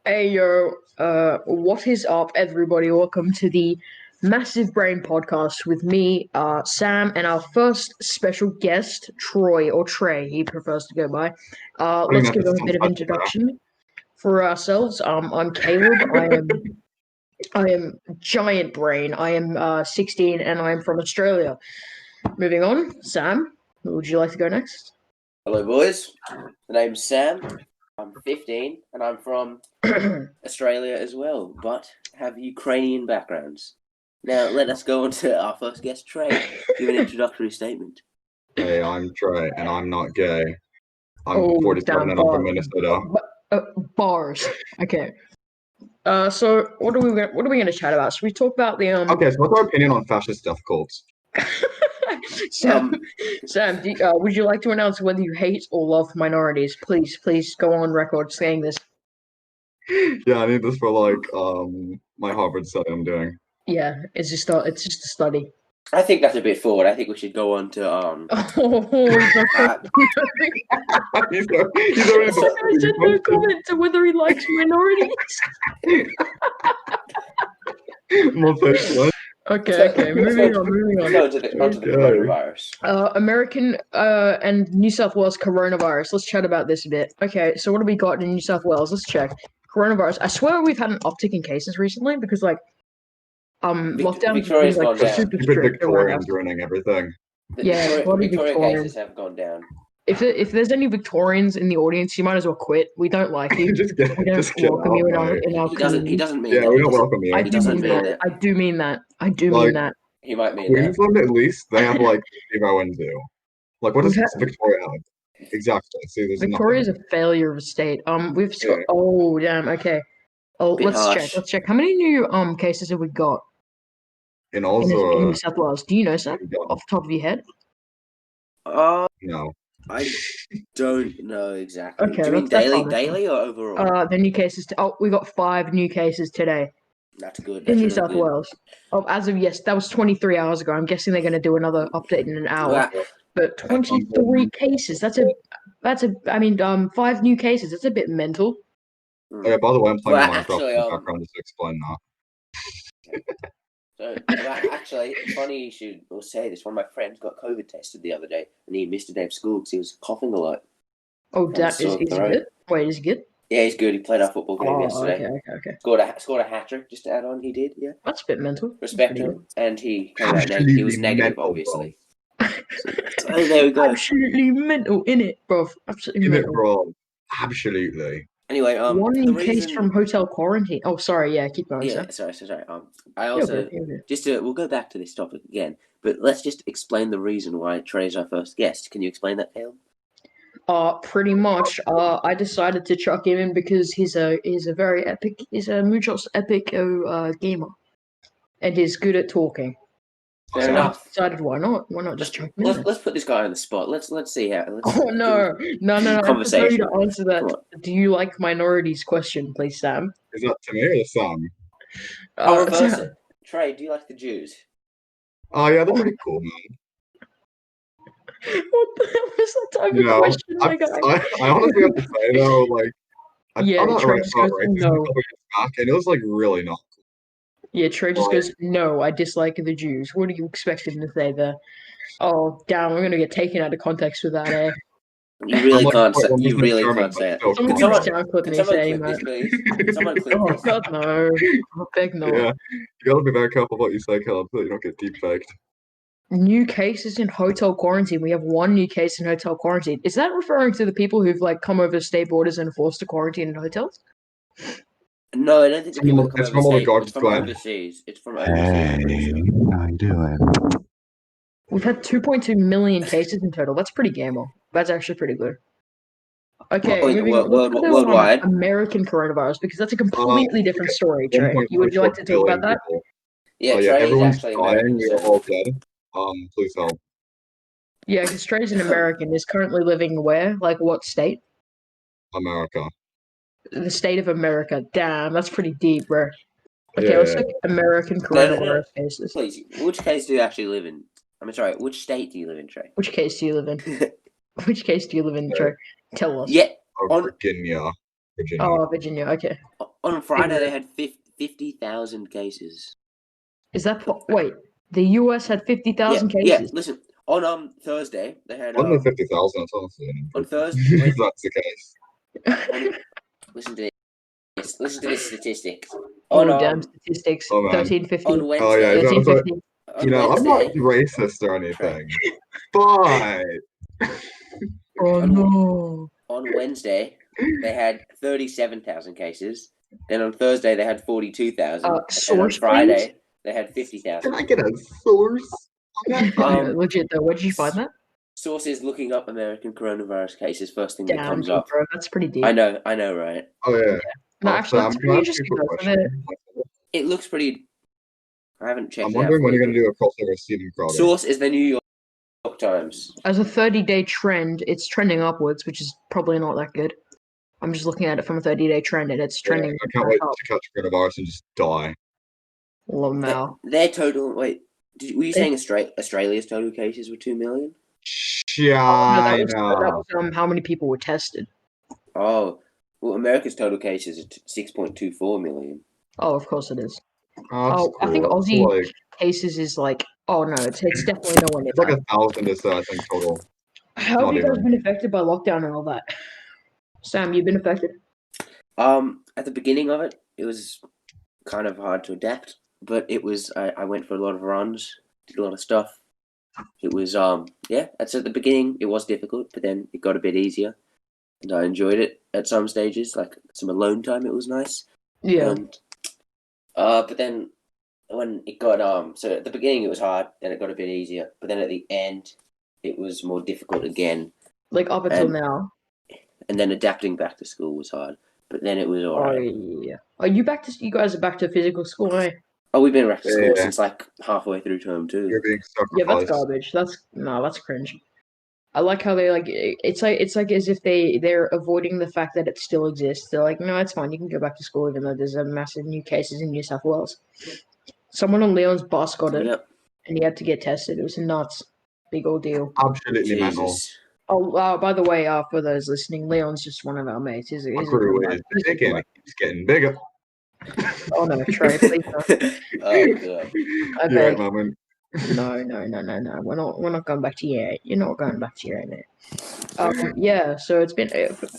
Hey yo, what is up, everybody? Welcome to the Massive Brain Podcast with me, Sam, and our first special guest, Troy or Trai, he prefers to go by. Let's give him a bit of introduction for ourselves. I'm Caleb. I am giant brain. I am 16 and I am from Australia. Moving on, Sam, would you like to go next? Hello, boys. The name's Sam. I'm 15 and I'm from Australia as well, but have Ukrainian backgrounds. Now, let us go on to our first guest, Trai. Give an introductory statement. Hey, I'm Trai, and I'm not gay. I'm Oh, 47 damn, and I'm from Minnesota. Bars. Okay. So what are we gonna chat about? So we talk about the Okay, so what's our opinion on fascist death cults? Sam, would you like to announce whether you hate or love minorities? Please go on record saying this. Yeah, I need this for my Harvard study I'm doing. Yeah, it's just a study. I think that's a bit forward. I think we should go on to He's already I said no comment to whether he likes minorities. Okay, moving on. Let's go onto the coronavirus. American and New South Wales coronavirus. Let's chat about this a bit. Okay, so what do we got in New South Wales? Let's check. Coronavirus. I swear we've had an uptick in cases recently because lockdown Victoria's gone down. super strict. Victorians running everything. Yeah, Victorian cases have gone down. If there's any Victorians in the audience, you might as well quit. We don't like you. We don't welcome you in our community. He doesn't mean that. Yeah, we don't welcome you. I do mean that. I do mean that. He might mean that. Queensland, at least, they have zero and zero. What does Victoria have? Exactly. See, there's Victoria's nothing. A failure of a state. We've got. Oh damn. Okay. Oh, let's check. How many new cases have we got? And also in New South Wales. Do you know, Sam, off the top of your head? No. I don't know exactly. Okay, do you mean daily or overall? The new cases. We got 5 new cases today. That's good. In New South Wales. Oh, as of that was 23 hours ago. I'm guessing they're going to do another update in an hour. But 23 cases. That's 5 new cases. That's a bit mental. Oh, yeah, by the way, I'm playing Minecraft in the background just to explain that. Actually, funny you should say this. One of my friends got COVID tested the other day, and he missed a day of school because he was coughing a lot. Oh, is he good? Wait, is he good? Yeah, he's good. He played our football game yesterday. Okay. Scored a hat trick. Just to add on, he did. Yeah, that's a bit mental. Respect him, and he came out he was negative, mental, obviously. So there we go. Absolutely mental, innit, bro? Absolutely mental, bro. Absolutely. Anyway, one new case from hotel quarantine. Oh, sorry. Yeah, keep going. Yeah, sorry. I also we'll go back to this topic again, but let's just explain the reason why Trey's our first guest. Can you explain that, Caleb? Pretty much. I decided to chuck him in because he's a very epic. He's a muchos epic gamer, and he's good at talking. Fair enough. I decided why not? Why not just chuck him in? Let's put this guy on the spot. Let's see how. No. Conversation. To answer that. Do you like minorities? Question, please, Sam. Is that to me or to Sam? I'll reverse it. Trai, do you like the Jews? Oh yeah, they're pretty cool, man. What the hell is that type of question, my guy? I honestly have to say though, I'm not right, no. And it was really not cool. Yeah, Trey just goes, no, I dislike the Jews. What do you expect him to say there? Oh, damn, I'm gonna get taken out of context with that, eh? You really can't say it. Someone can sound clip me saying that. Oh, God, no. Big no. Yeah, you gotta be very careful what you say, Caleb, so you don't get deep faked. New cases in hotel quarantine. We have 1 new case in hotel quarantine. Is that referring to the people who've come over state borders and forced to quarantine in hotels? No, I don't think it's from overseas. It's from overseas. Hey, how you doing? We've had 2.2 million cases in total. That's pretty gamer. That's actually pretty good. Okay, worldwide. American coronavirus, because that's a completely different story, Trey. Would you like to talk about that? Yeah, everyone's dying. We're all dead. Please help. Yeah, because Trey's an American. Is currently living where? What state? America. The state of America. Damn, that's pretty deep, bro. Okay, let's look at American coronavirus cases. Please, which case do you actually live in? I'm sorry, which state do you live in, Trey? Which case do you live in? Which case do you live in, Trey? Tell us. Yeah. Virginia. Oh, Virginia, okay. On Friday, they had 50,000 cases. Is that wait? The U.S. had 50,000 Yeah, cases. listen. On Thursday, they had Only 50,000. That's honestly on Thursday. if that's the case. Listen to this. Listen to this statistic. Oh, damn statistics. Oh, man. 1350. On Oh Wednesday. yeah, Thirteen so, fifty. I'm not Wednesday, racist or anything, but Oh no. on Wednesday, they had 37,000 cases. Then on Thursday, they had 42,000. And on Source, Friday, please? they had 50,000. can I get a source on that? Legit though, where did you find that? Sources looking up American coronavirus cases. First thing that Damn, comes deep, up. bro. That's pretty deep. I know, right? Oh yeah. No, actually, Sam, that's can I pretty ask you interesting a quick though. question? It looks pretty. I haven't checked I'm it out. wondering when you're going to do a crossover with Stephen Crowder. Source is the New York Times. As a 30-day trend, it's trending upwards, which is probably not that good. I'm just looking at it from a 30-day trend, and it's trending. I can't wait up. to catch coronavirus and just die. Lamau. Their total. Wait, were you saying Australia's total cases were 2 million? China. That was how many people were tested. Oh, well, America's total cases are 6.24 million. Oh, of course it is. Cool. I think Aussie cases is like. Oh no, it's definitely nowhere near. It's like 1,000 or so, I think, total. How have you guys been affected by lockdown and all that? Sam, you've been affected? At the beginning of it, it was kind of hard to adapt, but it was. I went for a lot of runs, did a lot of stuff. It was that's at the beginning. It was difficult, but then it got a bit easier, and I enjoyed it at some stages. Like some alone time, it was nice. Yeah. And but then when it got so at the beginning it was hard, then it got a bit easier, but then at the end it was more difficult again. Like up until now. And then adapting back to school was hard, but then it was alright. Oh yeah. Are you back to? You guys are back to physical school, eh? Oh, we've been back to school since like halfway through term 2. You're being sacrificed. Yeah, that's garbage. That's cringe. I like how they like it's like as if they're avoiding the fact that it still exists. They're like, no, it's fine. You can go back to school even though there's a massive new cases in New South Wales. Someone on Leon's bus got it, and he had to get tested. It was nuts. Big old deal. Absolutely mental. Oh, by the way, for those listening, Leon's just one of our mates. He's getting bigger. Oh no, Trai, please don't. Oh god. I beg. Right, No. We're not going back to your. You're not going back to your mate. Yeah. So it's been,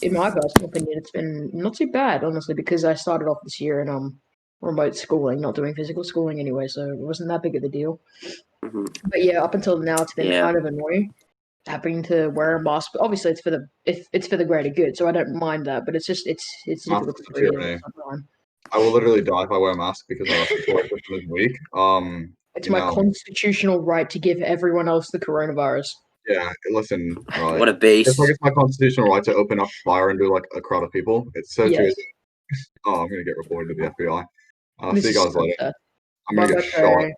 in my personal opinion, it's been not too bad, honestly, because I started off this year in remote schooling, not doing physical schooling anyway, so it wasn't that big of a deal. Mm-hmm. But yeah, up until now, it's been kind of annoying having to wear a mask. But obviously, it's for the greater good, so I don't mind that. But it's difficult to breathe. I will literally die if I wear a mask because I have to work for this week. It's my constitutional right to give everyone else the coronavirus. Yeah, listen, right. What a beast. It's like it's my constitutional right to open up fire and do like a crowd of people. It's so true. Oh, I'm gonna get reported to the FBI. I'll see you guys later. I'm gonna get shot.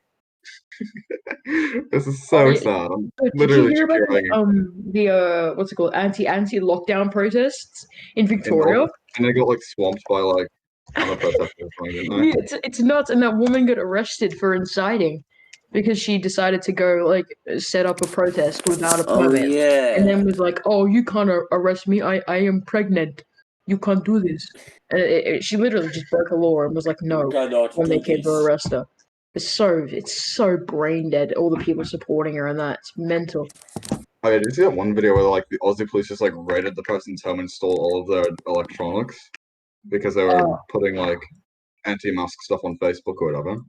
This is so sad. I'm literally did you hear about the what's it called, anti-lockdown protests in Victoria? And they got like swamped by like other protesters, didn't they? Yeah, it's nuts. And that woman got arrested for inciting because she decided to go like set up a protest without a permit. And then was like, "Oh, you can't arrest me. I am pregnant. You can't do this." And she literally just broke a law and was like, "No," when they came to arrest her. It's so brain dead. All the people supporting her and that, it's mental. Oh yeah, did you see that one video where like the Aussie police just like raided the person's home and stole all of their electronics because they were putting like anti-mask stuff on Facebook or whatever?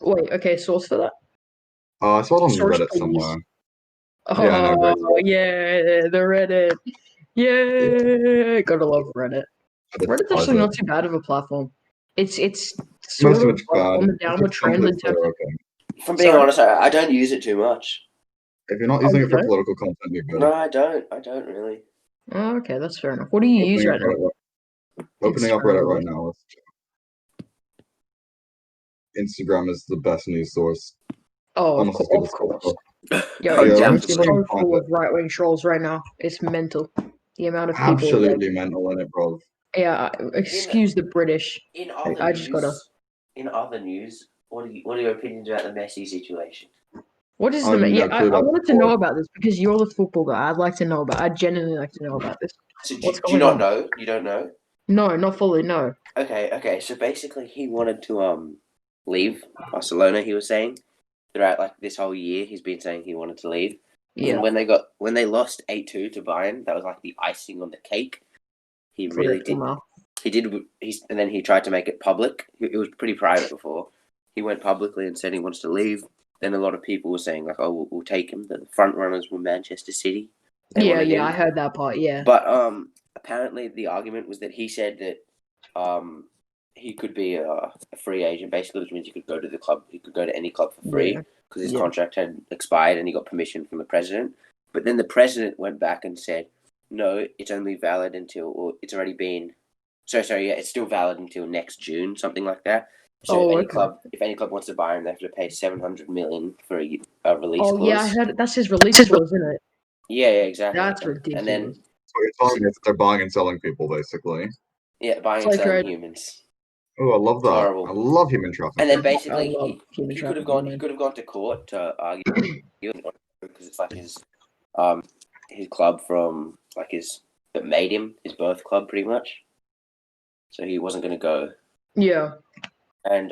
Wait, okay, source for that? I saw it on Reddit somewhere. Oh yeah, the Reddit. Yeah, gotta love Reddit. Reddit's actually not too bad of a platform. It's sort of on the downward trend in terms of. If I'm being honest, I don't use it too much. If you're not using it for political content, you're good. No, I don't. I don't really. Oh, okay, that's fair enough. What do you use right now? Opening up Reddit right now. Instagram is the best news source. Oh, of course. It's so full of right-wing trolls right now. It's mental. The amount of people. Absolutely mental in it, bro. Yeah, excuse the British. In other news, what are your opinions about the Messi situation? What is the? I wanted to know about this because you're the football guy. I'd like to know about. I'd genuinely like to know about this. So do you not know? You don't know? No, not fully. No. Okay. So basically, he wanted to leave Barcelona. He was saying throughout like this whole year, he's been saying he wanted to leave. Yeah. And when they lost 8-2 to Bayern, that was like the icing on the cake. He really did. Somehow. And then he tried to make it public. It was pretty private before. He went publicly and said he wants to leave. Then a lot of people were saying like, "Oh, we'll take him." The front runners were Manchester City. They Yeah, wanted yeah, him. I heard that part. Yeah. But apparently the argument was that he said that he could be a free agent, basically, which means he could go to the club. He could go to any club for free because his contract had expired and he got permission from the president. But then the president went back and said, "No, it's only valid until, or it's already been." It's still valid until next June, something like that. So if any club wants to buy him, they have to pay 700 million for a release clause. Oh yeah, I heard that's his release clause, isn't it? Yeah, exactly. That's ridiculous. And then So you're telling me that they're buying and selling people, basically. yeah, buying and selling humans. Oh, I love that. Horrible. I love human trafficking. And then basically, he could have gone. He could have gone to court to argue because it's like his club from like that made him his birth club, pretty much. So he wasn't going to go. Yeah. And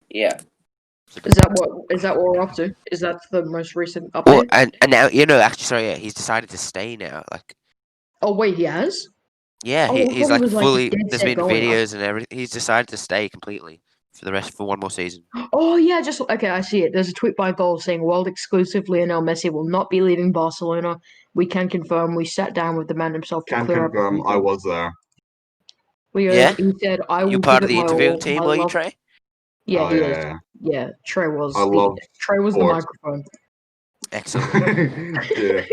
yeah. Is that what we're up to? Is that the most recent update? Well, and now actually, sorry, yeah, he's decided to stay now. Like, oh wait, he has. Yeah, I he's thought like he was, fully. dead There's set been going. videos and everything. He's decided to stay completely for one more season. Oh yeah, okay, I see it. There's a tweet by Goal saying world exclusive Lionel Messi will not be leaving Barcelona. We can confirm. We sat down with the man himself to Can clear up. confirm I was there. Yeah? He said, "I will." You part of give the it my interviewing all. team, I were you, love-" Trai? Yeah, Oh, he yeah, is. yeah. Yeah, Trai was. I love Trai was the sports. microphone. Excellent. Yeah.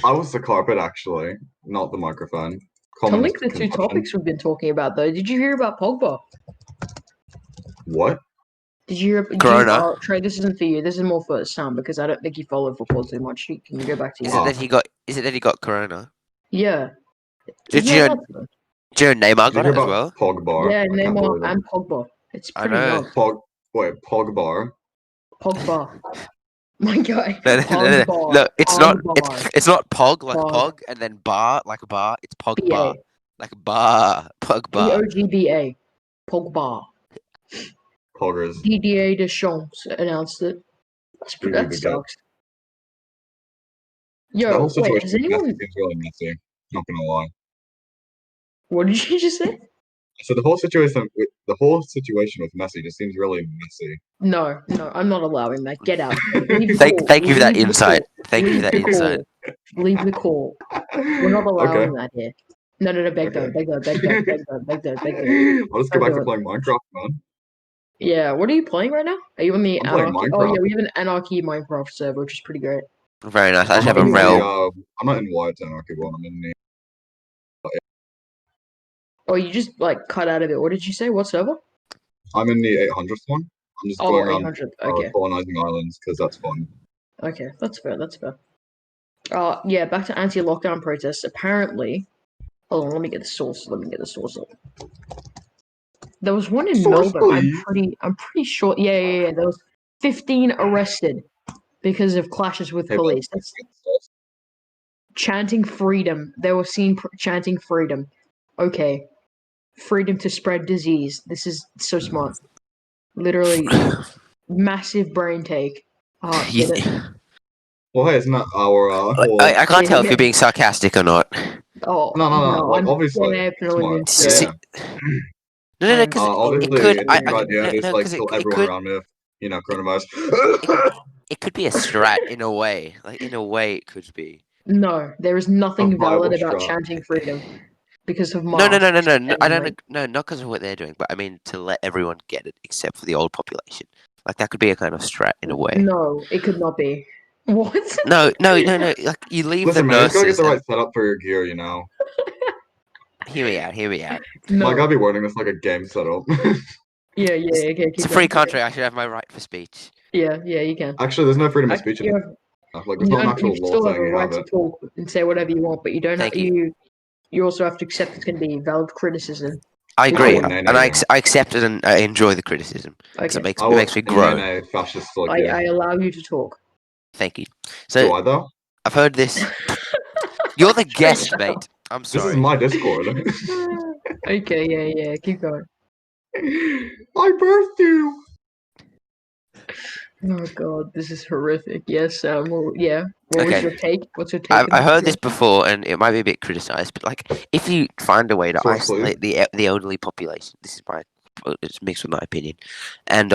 I was the carpet, actually, not the microphone. To Common link the two misconception. topics we've been talking about, though, did you hear about Pogba? What? Did you hear? Corona. Trey, this isn't for you. This is more for Sam because I don't think you follow football too much. Can you go back to you? Is it that he got corona? Yeah. Do you know Neymar got it as well? Pogba. Yeah, Neymar and Pogba. It's pretty nuts. Pogba. Pogba. My guy. No, it's not. It's not Pog like Pog and then bar like bar. It's Pogba like bar. Pogba. Pogba. Pogba. Poggers. Didier Deschamps announced it. That sucks. Yo, wait, has anyone? Seems really messy. Not gonna lie. What did you just say? So the whole situation with Messi just seems really messy. No, I'm not allowing that. Get out. Thank you for that insight. Thank you for that insight. Leave the call. We're not allowing that here. No, beg don't. I'll just go back to playing Minecraft, man. Yeah, what are you playing right now? Are you on the Anarchy? Oh yeah, we have an Anarchy Minecraft server, which is pretty great. Very nice. I just have a realm. I'm not in Wyatt's Anarchy one. I'm in the. Oh, you just cut out of it. What did you say? What server? I'm in the 800th one. I'm just going around colonizing islands because that's fun. Okay, that's fair. Yeah, back to anti-lockdown protests. Apparently, hold on. Let me get the source. Up. There was one in Melbourne. I'm pretty sure. Yeah. There was 15 arrested because of clashes with police. That's chanting freedom. They were seen chanting freedom. Okay. Freedom to spread disease. This is so smart. Literally, massive brain take. Well, hey, it's not our whole... I can't tell if you're being sarcastic or not. Oh, no. Like, obviously. No. Obviously, it's a good idea. Just kill everyone around me with, coronavirus. It could be a strat in a way. Like, in a way, it could be. No, there is nothing valid about chanting freedom. Because of No. I don't know. Not because of what they're doing, but I mean to let everyone get it, except for the old population. Like that could be a kind of strat in a way. No, it could not be. What? No. Like you leave Listen, the man, nurses. you gotta get the right setup for your gear, you know. Hear me out. No. I gotta be wording this like a game setup. Yeah. Okay, it's a free country. I should have my right for speech. Yeah, you can. Actually, there's no freedom of speech. Like, there's not an actual law saying you have it. To talk and say whatever you want, but you don't. You also have to accept it's going to be valid criticism. I agree, and I accept it and I enjoy the criticism. Okay. It makes me grow. I allow you to talk. Thank you. So do I though? I've heard this. You're the guest, mate. I'm This is sorry. my Discord. Okay, yeah, keep going. I birthed you. Oh god, this is horrific. Yes, well, yeah. What was Okay. your take? What's your take? I heard this before, and it might be a bit criticized, but like, if you find a way to Source, please. isolate the elderly population, this is it's mixed with my opinion, and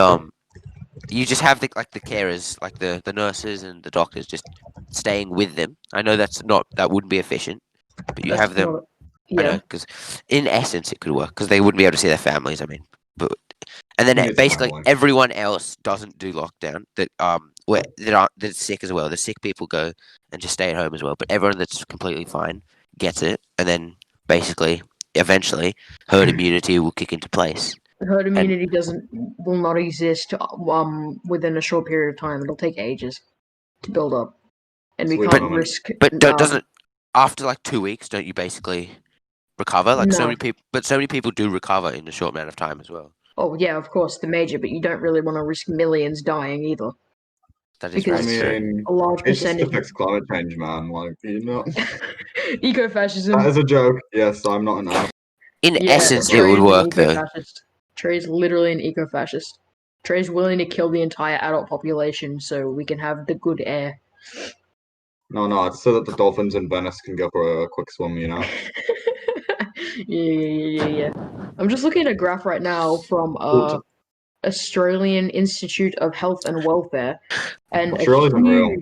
you just have the carers, like the nurses and the doctors, just staying with them. I know that wouldn't be efficient, but you That's have them. not. I know, Yeah. because in essence it could work, because they wouldn't be able to see their families. I mean, but and then Who needs basically family? everyone else doesn't do lockdown. That's sick as well. The sick people go and just stay at home as well. But everyone that's completely fine gets it, and then basically, eventually, herd immunity will kick into place. Herd immunity will not exist within a short period of time. It'll take ages to build up, and we Sweet can't moment. risk. But doesn't after like 2 weeks, don't you basically recover? Like so No. many people, but so many people do recover in a short amount of time as well. Oh yeah, of course, the major, but you don't really want to risk millions dying either. That is Because I very true. mean, a large it just percentage. affects climate change, man. Like, Ecofascism. that is a joke. Yes, I'm not an ass. In Yeah, essence, it Trai would is an work though. eco-fascist. Trai is literally an eco-fascist. Trai is willing to kill the entire adult population so we can have the good air. No, it's so that the dolphins in Venice can go for a quick swim, you know? Yeah. I'm just looking at a graph right now from Australian Institute of Health and Welfare, and Australia's unreal.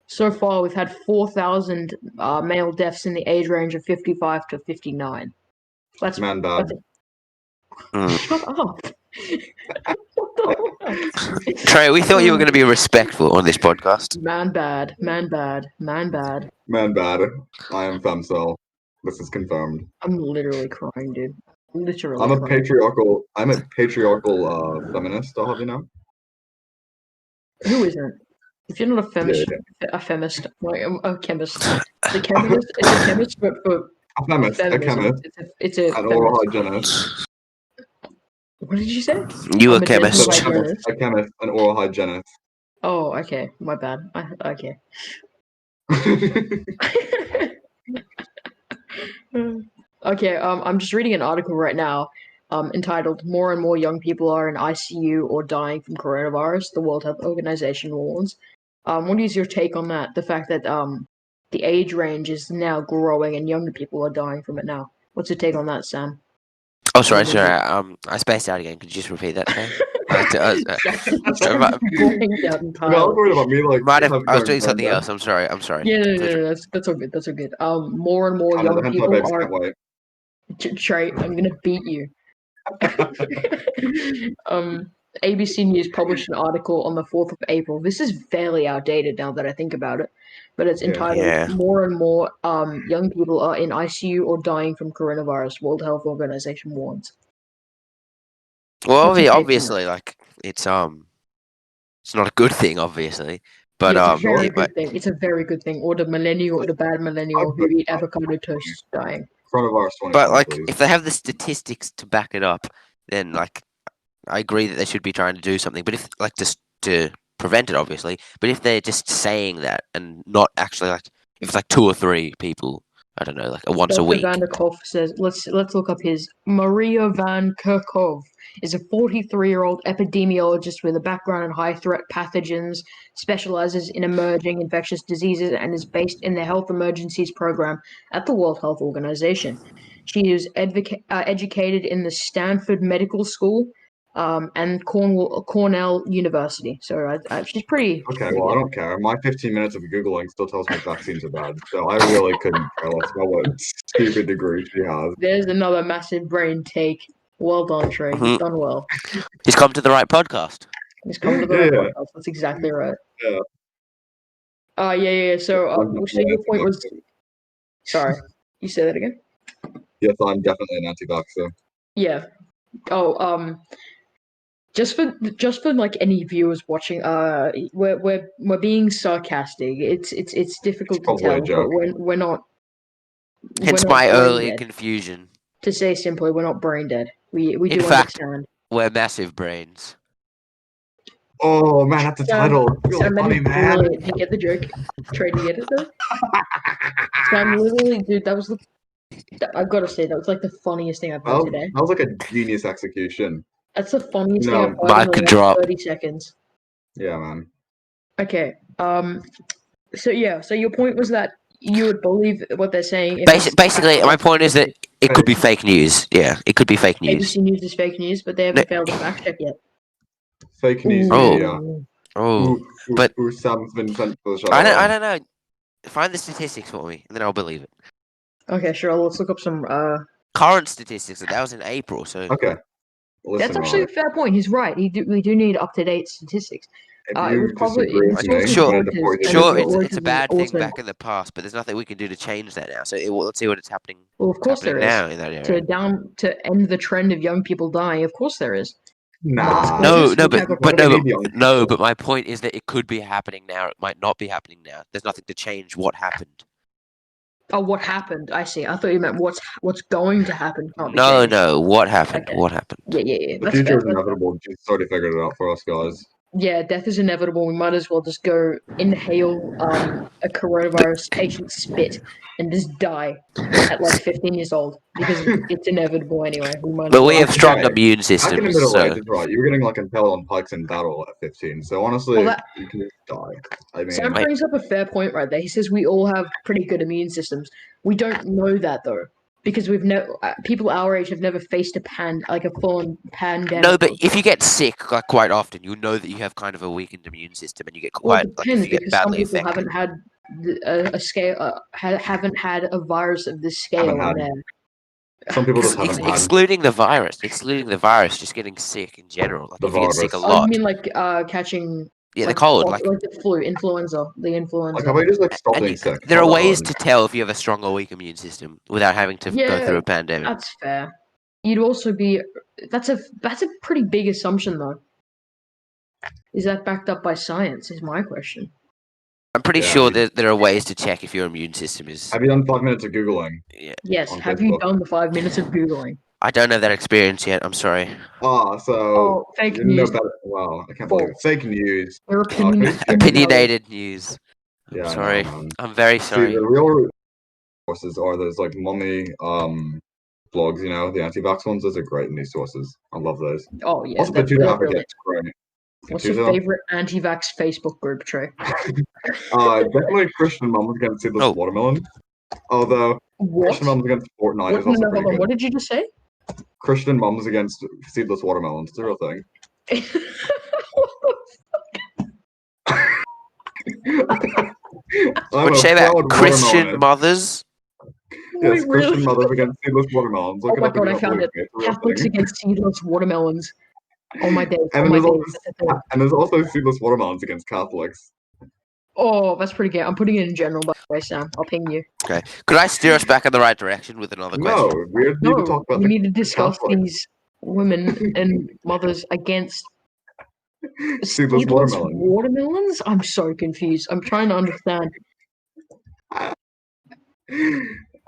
so far we've had 4,000 male deaths in the age range of 55 to 59. That's Man bad. Shut up. What the fuck? Trey, we thought you were going to be respectful on this podcast. Man bad. Man bad. I am femcel. This is confirmed. I'm literally crying, dude. Literally I'm a crying. patriarchal feminist, I'll have you know. Who isn't? If you're not a feminist, a chemist, it's a chemist, but for A feminist, a feminism, chemist, it's a an oral feminist. hygienist. What did you say? You I'm a a dental chemist. hygienist. A chemist, an oral hygienist. Oh, okay. My bad. Okay. Okay, I'm just reading an article right now, entitled "More and More Young People Are in ICU or Dying from Coronavirus," the World Health Organization warns. What is your take on that? The fact that the age range is now growing and younger people are dying from it now. What's your take on that, Sam? Oh, sorry. I spaced out again. Could you just repeat that, Trey? I worried about me, like, I was doing something else. I'm sorry. Yeah, no, that's all good. That's all good. More and more young people are. Trey, I'm gonna beat you. ABC News published an article on the 4th of April. This is fairly outdated now that I think about it, but it's entitled "More and More Young People Are in ICU or Dying from Coronavirus." World Health Organization warns. Well, obviously, like it's not a good thing, obviously, but yeah, it's a very good thing. It's a very good thing. Or the bad millennial who eat avocado toast dying. But like, if they have the statistics to back it up, then like, I agree that they should be trying to do something. But if like just to prevent it, obviously. But if they're just saying that and not actually like, if it's like 2 or 3 people, I don't know, like once a week. Van der Kolk says, let's look up his. Maria Van Kerkhove is a 43-year-old epidemiologist with a background in high-threat pathogens, specializes in emerging infectious diseases, and is based in the Health Emergencies Program at the World Health Organization. She is educated in the Stanford Medical School and Cornell University. So she's pretty. Okay, well, I don't care. My 15 minutes of Googling still tells me vaccines are bad, so I really couldn't care less about what stupid degree she has. There's another massive brain take. Well done, Trey. You've done well. He's come to the right podcast. He's come to the right podcast. That's exactly right. Yeah. Yeah. So, your point was. Sorry, you say that again. Yes, I'm definitely an anti-vaxxer. Yeah. Oh, just for like any viewers watching, we're being sarcastic. It's difficult to tell, but we're not. Hence my earlier confusion. To say simply, we're not brain dead. We do understand. We're massive brains. Oh man, that's a title. Really funny, man. Do you get the joke? Trey, do you get it though? Sam, literally, dude, that was the I've got to say, that was like the funniest thing I've heard today. That was like a genius execution. That's the funniest thing No, I've heard in the mic last drop. 30 seconds. Yeah, man. Okay. So your point was that you would believe what they're saying. If it's Basically, my point is that it could be fake news. Yeah, it could be fake news. ABC News is fake news, but they haven't failed to fact check yet. Fake news Ooh. media. Oh, but Sam's been sent to the show. I don't know. Find the statistics for me, and then I'll believe it. Okay, sure. Let's look up some. Current statistics. That was in April, so Okay. Listen, That's actually a fair point. He's right. We do need up to date statistics. if It you was probably disagree with me, Sure, I'm gonna deport you. sure, Reuters it's a bad and thing also- back in the past, but there's nothing we can do to change that now. So let's see what it's happening. Well, of course there is. Now in that area. To end the trend of young people dying. Of course there is. Nah. No, Just have a- but my point is that it could be happening now. It might not be happening now. There's nothing to change what happened. Oh, what happened? I see. I thought you meant what's going to happen. Can't be No, changed. no, what happened? Okay. What happened? Yeah. The That's future fair. is inevitable. Just already figured it out for us, guys. Yeah, death is inevitable. We might as well just go inhale a coronavirus patient's spit and just die at like 15 years old because it's inevitable anyway. But we have Okay. strong immune Back in the systems, Middle so Ages, right? You were getting like impaled on pikes in battle at 15. So honestly, you can just die. I mean, Sam brings up a fair point right there. He says we all have pretty good immune systems. We don't know that though, because we've never people our age have never faced a full-on pandemic. no. But if you get sick like quite often, you know that you have kind of a weakened immune system, and you get Well, quite it like depends if you get because some badly people affected. haven't had a scale haven't had a virus of this scale in there. some people just haven't had Excluding the virus, just getting sick in general. Like The if you get sick a virus. Oh, you lot, mean like catching the cold. like the flu, influenza, the influenza. Like, how about you just like stop And being sick? there are Not that ways hard. to tell if you have a strong or weak immune system without having to go Yeah, through a pandemic. That's fair. You'd also be that's a pretty big assumption though. Is that backed up by science? Is my question. I'm pretty Yeah, sure I mean- there are ways to check if your immune system is. Have you done 5 minutes of googling? Yeah, Yes. On Have you Facebook. done the 5 minutes of googling? I don't have that experience yet. I'm sorry. So Oh, fake you know news. better. Wow, I can't believe it. False. Fake news. Your opinion is Opinionated news. I'm Yeah, I know, sorry. man. I'm very See, sorry. the real sources are those like mummy blogs, you know, the anti-vax ones. Those are great news sources. I love those. Oh yeah. Also, the Tutor they're Advocate's great. What's Tutor? your favorite anti-vax Facebook group, Trey? Definitely Christian mums against seedless Oh. watermelon. Although What? Christian mums against Fortnite What? is also No, pretty hold on. good. What did you just say? Christian mums against seedless watermelons. It's a real thing. What'd you say about Christian mothers? Yes, Wait, Christian really? mothers against seedless watermelons. Look Oh it my up and god, I you'll found believe it. me. It's a real Catholics thing. against seedless watermelons. Oh my days. And Oh my there's days. also, That's a thing. and there's also seedless watermelons against Catholics. Oh, that's pretty good. I'm putting it in general, by the way, Sam. I'll ping you. Okay. Could I steer us back in the right direction with another No, question? we need to No, talk about we the need to discuss Catholics. these women and mothers against Seedless watermelons. watermelons? I'm so confused. I'm trying to understand.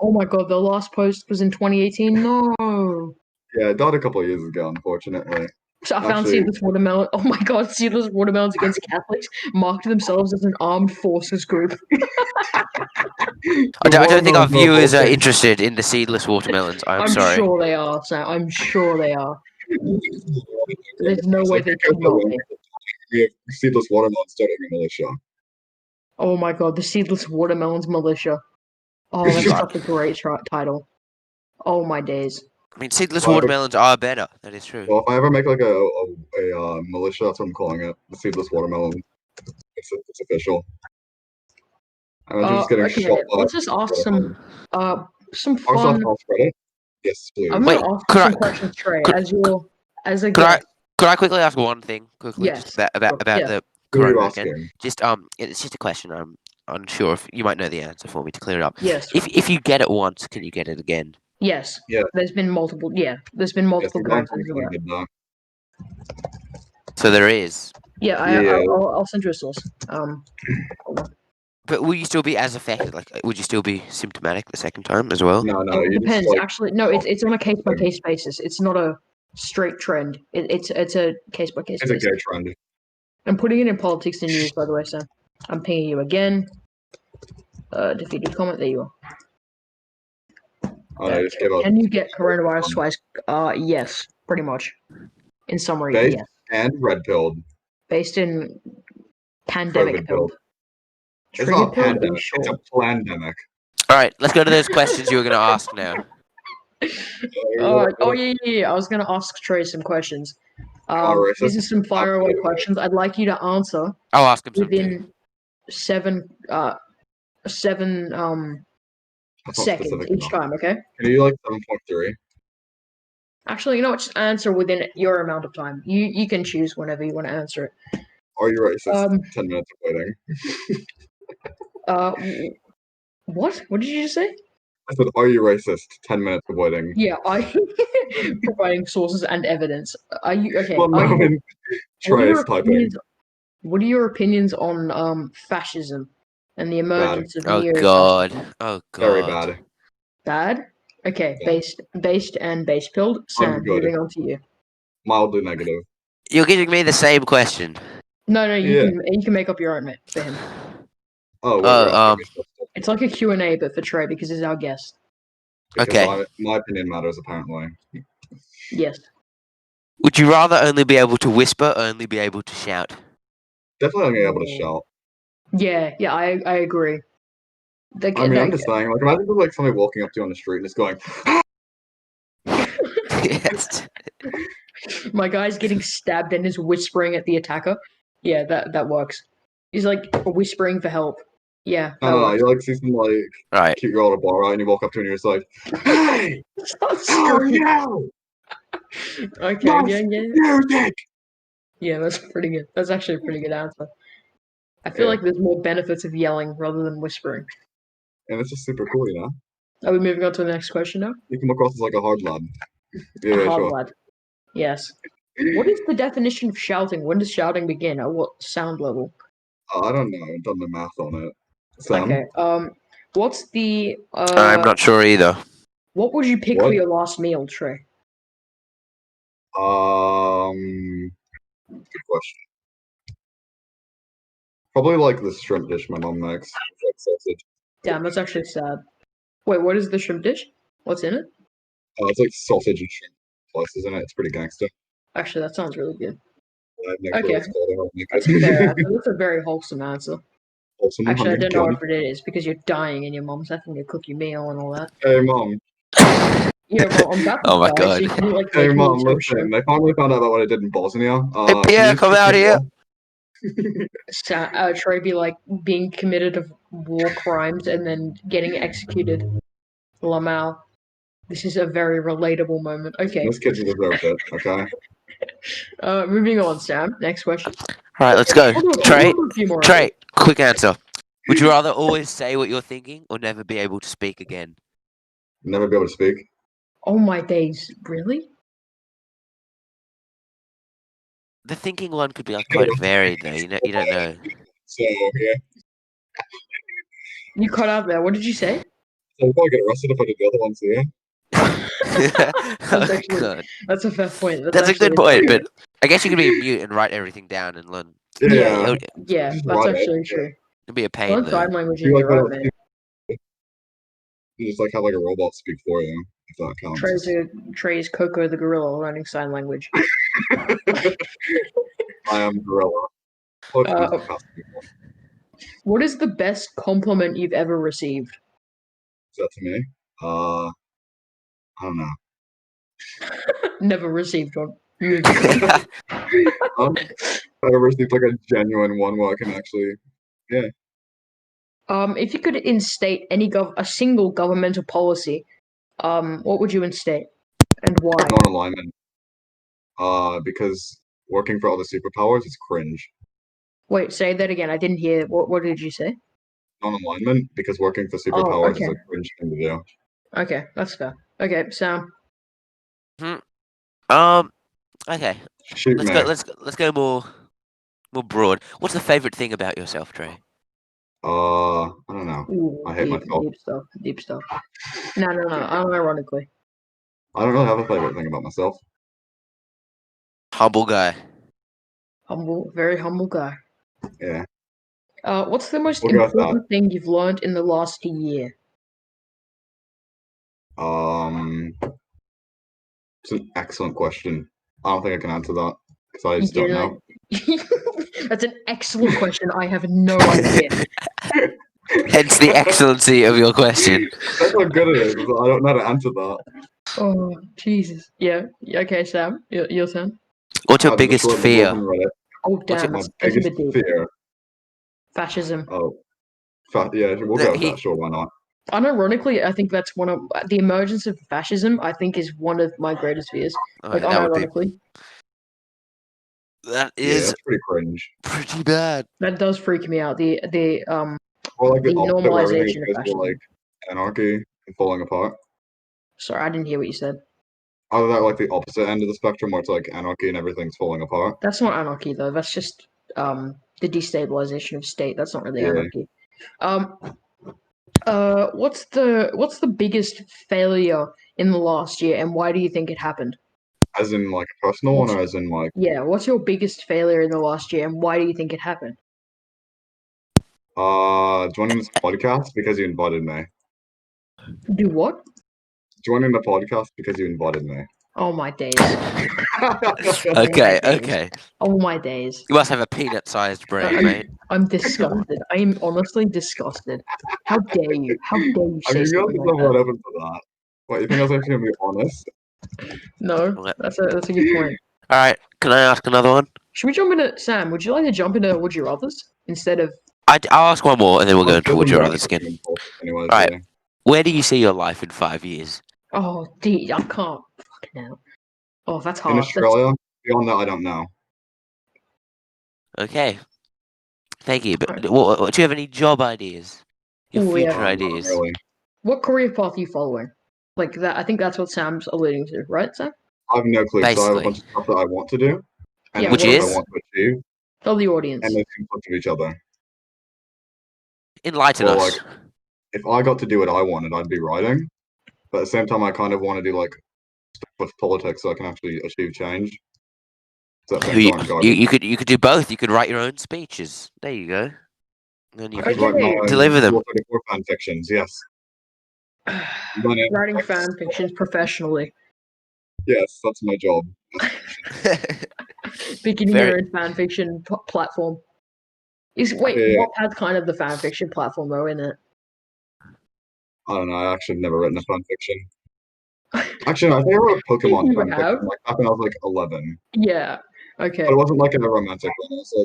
Oh my god, the last post was in 2018? No. Yeah, it died a couple of years ago, unfortunately. So I found Actually- seedless watermelon. Oh my god, seedless watermelons against Catholics marked themselves as an armed forces group. I don't think our viewers are interested in the seedless watermelons. I'm sorry. sure they are, Sam. I'm sure they are. There's no way they could not be. We have seedless watermelons starting a militia. Oh my god, the seedless watermelons militia. Oh, that's such a great title. Oh my days. I mean, seedless Well, watermelons are better. That is true. Well, if I ever make like a militia, that's what I'm calling it. The seedless watermelon. It's official. I'm just getting okay, shot by. let's just ask some Also, fun. off credit. Yes, please. I'm Wait, gonna ask could you I- some questions, Trey, could- as a Could I guest. could I quickly ask one thing quickly Yes, just about yeah. the Who are you corona again? asking? Just it's just a question. I'm unsure if you might know the answer for me to clear it up. Yes. If you get it once, can you get it again? Yes. Yeah. There's been multiple. Yeah. There's been Yes, multiple the times. Guardians did that. So there is. Yeah. Yeah. I'll send you a source. But will you still be as affected? Like, would you still be symptomatic the second time as well? No, It you just, depends. like, Actually, no. It's on a case by case basis. It's not a straight trend. It's a case by case it's a basis. gay trend. I'm putting it in politics and news, by the way, Sam. I'm pinging you again. Defeated comment. There you are. Oh, no, just give us Can you get coronavirus twice? Yes, pretty much. In summary, based yes. and red pilled. Based in pandemic COVID pilled. pilled. It's Trigger not a pilled, are you pandemic. It's a sure? plandemic. All right, let's go to those questions you were going to ask now. Yeah. I was gonna ask Trey some questions. Racist. These are some faraway questions. I'd like you to answer I'll ask him something. within seven That's not seconds specific each enough. time. Okay. Can you do like 7.3? Actually, you know what? Just answer within your amount of time. You can choose whenever you want to answer it. Are you racist? Um. 10 minutes of waiting. What? What did you just say? I said, are you racist? 10 minutes of waiting. Yeah, I providing sources and evidence. Are you okay? Well, Are no, you, what are Trai your is typing. opinions? What are your opinions on fascism and the emergence of Oh neo-fascism? God. Oh Very God. bad. Bad? Okay, Bad. based and base pilled. Sam, good. moving on to you. Mildly negative. You're giving me the same question. No, Yeah. you can make up your own mate for him. Oh, wait, you're asking me stuff. It's like a Q&A, but for Trey because he's our guest. Because Okay. my opinion matters, apparently. Yes. Would you rather only be able to whisper or only be able to shout? Definitely only able to shout. Yeah, I agree. I'm just saying, like, imagine like somebody walking up to you on the street and just going, Yes. My guy's getting stabbed and is whispering at the attacker. Yeah, that works. He's like whispering for help. Yeah, that no, works. you like see some like Right. cute girl at a bar, right? And you walk up to her and you're just like, hey, Oh, no, okay, yeah. music. Yeah, that's pretty good. That's actually a pretty good answer. I feel Yeah. like there's more benefits of yelling rather than whispering. And it's just super cool, you know? Are we moving on to the next question now? You come across as like a hard lad. Yeah, A hard sure. lad. Yes. What is the definition of shouting? When does shouting begin? At what sound level? I don't know. I've done the math on it. Sam? Okay. What's the I'm not sure either. What would you pick What? for your last meal, Trey? Good question. Probably like the shrimp dish my mom makes. It's like sausage. Damn, that's actually sad. Wait, what is the shrimp dish? What's in it? It's like sausage and shrimp slices in it. It's pretty gangster. Actually, that sounds really good. I've never Okay. really called it. I'll make That's a it. fair answer. That's a very wholesome answer. Wholesome. Actually, I I'm don't know gonna if it is because you're dying and your mom's having to cook your meal and all that. Hey, mom. Yeah, well, I'm about to Oh my die, God. so can you like Hey, make me mom, some listen. shrimp? They finally found out about what I did in Bosnia. Can Pierre, you come just out take here. off? Trey be like being committed of war crimes and then getting executed. Lamau. This is a very relatable moment. Okay. This kid deserved it, okay? Moving on, Sam. Next question. All right, let's go. We'll do Trey, a few more. Trey, quick answer. Would you rather always say what you're thinking or never be able to speak again? Never be able to speak. Oh my days! Really? The thinking one could be like quite varied, though. You don't know. So, yeah. You cut out there. What did you say? So I'll probably get arrested if I did the other ones, so yeah. That's Oh actually God. that's a fair point. That's a good actually point, very but I guess you could be mute and write everything down and learn. Yeah. It'd yeah, Just that's write it, actually yeah. true. be a pain Learn though. sign language in You like your that? own, man. You just like have like a robot speak for you, if that counts. Trey's Coco the gorilla learning sign language. I am gorilla. Look, Uh, these past people. What is the best compliment you've ever received? Is that to me? I don't know. Never received one. I ever received like a genuine one where I can actually, If you could instate a single governmental policy, what would you instate and why? non-alignment. Because working for other superpowers is cringe. Wait, say that again. I didn't hear. What did you say? Non-alignment, because working for superpowers is okay. a cringe thing to do. Okay, that's fair. Okay, Sam. Okay. Shoot Let's me. go. Let's go more broad. What's the favorite thing about yourself, Trey? I don't know. Ooh, I hate myself. Deep stuff. No. Unironically. I don't really have a favorite thing about myself. Humble guy. Humble, very humble guy. Yeah. What's the most We'll go with that. important thing you've learned in the last year? It's an excellent question. I don't think I can answer that because I just You don't know, know. that's an excellent question. I have no idea. Hence the excellency of your question. That's how good it is. I don't know how to answer that. Oh, Jesus. Yeah. Okay, Sam, your turn. What's your I'll just biggest throw the fear? love and Reddit. Oh, What's damn, My that's a biggest bit deep. fear. Fascism. Oh, yeah, we'll No, go with that. Sure, why not? Unironically, I think that's one of the emergence of fascism. I think is one of my greatest fears. Like, Okay, that would be. unironically, That Yeah, is that's pretty cringe. pretty bad. that does freak me out. The Or like the the opposite where everything is normalization of basically fascism. like anarchy and falling apart. Sorry, I didn't hear what you said. Either that, like the opposite end of the spectrum, where it's like anarchy and everything's falling apart. That's not anarchy though. That's just the destabilization of state. That's not really Yeah. anarchy. What's the biggest failure in the last year, and why do you think it happened? As in like a personal one, or as in like Yeah, what's your biggest failure in the last year, and why do you think it happened? joining this podcast because you invited me. Do what? Joining the podcast because you invited me. Oh my days. Okay, days. okay. Oh my days. You must have a peanut-sized brain, mate. I'm disgusted. I am honestly disgusted. How dare you? How dare you I say mean, you something have like to that? open for that. What, you think I was actually gonna be honest? No, Okay. that's a good point. All right, can I ask another one? Should we jump into Sam? Would you like to jump into Would You Rathers instead of? I'll ask one more, and then we'll go into Would You Rather again. Anyways, All right. yeah. Where do you see your life in 5 years? Oh, I can't. Fucking hell. Oh, that's hard. In Australia, beyond that, I don't know. Okay. Thank you. But do you have any job ideas? Your Ooh, yeah. future ideas? Not really. What career path are you following? Like that, I think that's what Sam's alluding to, right, Sam? I have no clue. So I have a Basically. bunch of stuff that I want to do, and Yeah, then Which stuff is? I want to achieve, Tell the audience. and they conflict with each other. Enlighten Well, us. like, if I got to do what I wanted, I'd be writing. But at the same time, I kind of want to do like stuff with politics so I can actually achieve change. So that things aren't garbage. You could do both. You could write your own speeches. There you go. Then you I could could write my own deliver them. Rule 34 fan fictions, yes. Writing fan fictions professionally. Yes, that's my job. Beginning Very- your own fan fiction platform. Okay, Wattpad's kind of the fan fiction platform though, isn't it? I don't know. I actually have never written a fan fiction. Actually, I think I wrote a Pokemon You fan have? fiction like back when I was like 11. Yeah. Okay. But it wasn't like a romantic one. So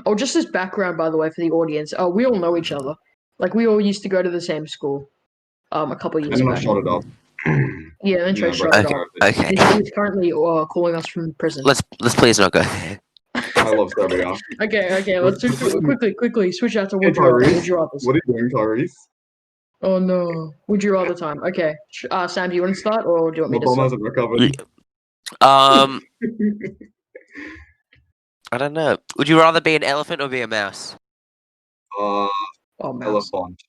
Oh, just as background, by the way, for the audience. We all know each other. Like we all used to go to the same school. A couple and years then I back. shot it up. Yeah, then Trey shut it Okay. off. Okay. He's currently calling us from prison. Let's please not go there. I love Serbia. Okay. Let's quickly switch out to Hey, Would You Rather. Tyrese. Would You Rathers. What are you doing, Tyrese? Oh no. Would You Rather time. Okay. Sam, do you want to start or do you want me My to bum start? hasn't recovered. I don't know. Would you rather be an elephant or be a mouse? Oh, mouse. Elephant.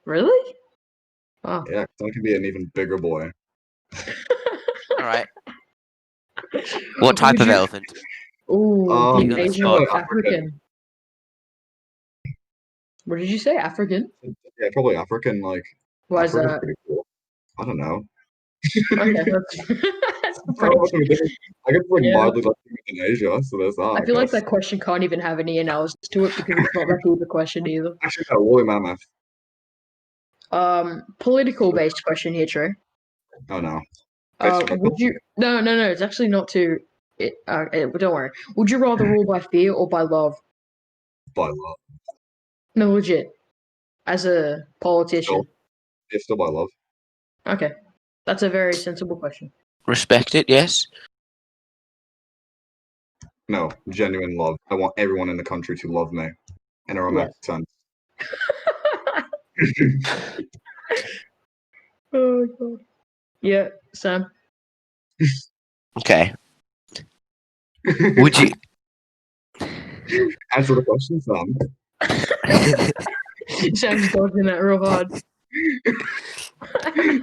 Really? Oh. Yeah, I can be an even bigger boy. All right. What type of elephant? Ooh, Um, the Asian Asian or African. What did you say? African? Yeah, probably African. Like, Why is Africa's that? pretty cool. I don't know. Okay, that's, that's I pretty. don't know what's different. I guess like Yeah. mildly less in Asia, so there's that. I feel like guess. that question can't even have any analysis to it because it's not that deep a question either. Actually, no, woolly mammoth. Political based question here, Trey. Oh no. Would you? No. It's actually not too. Don't worry. Would you rather rule by fear or by love? By love. No, legit. As a politician. It's still by love. Okay, that's a very sensible question. Respect it, yes. No, genuine love. I want everyone in the country to love me in a romantic sense. Oh god. Yeah, Sam. Okay. Would you? Answer the question, Sam. Sam's dodging that real hard.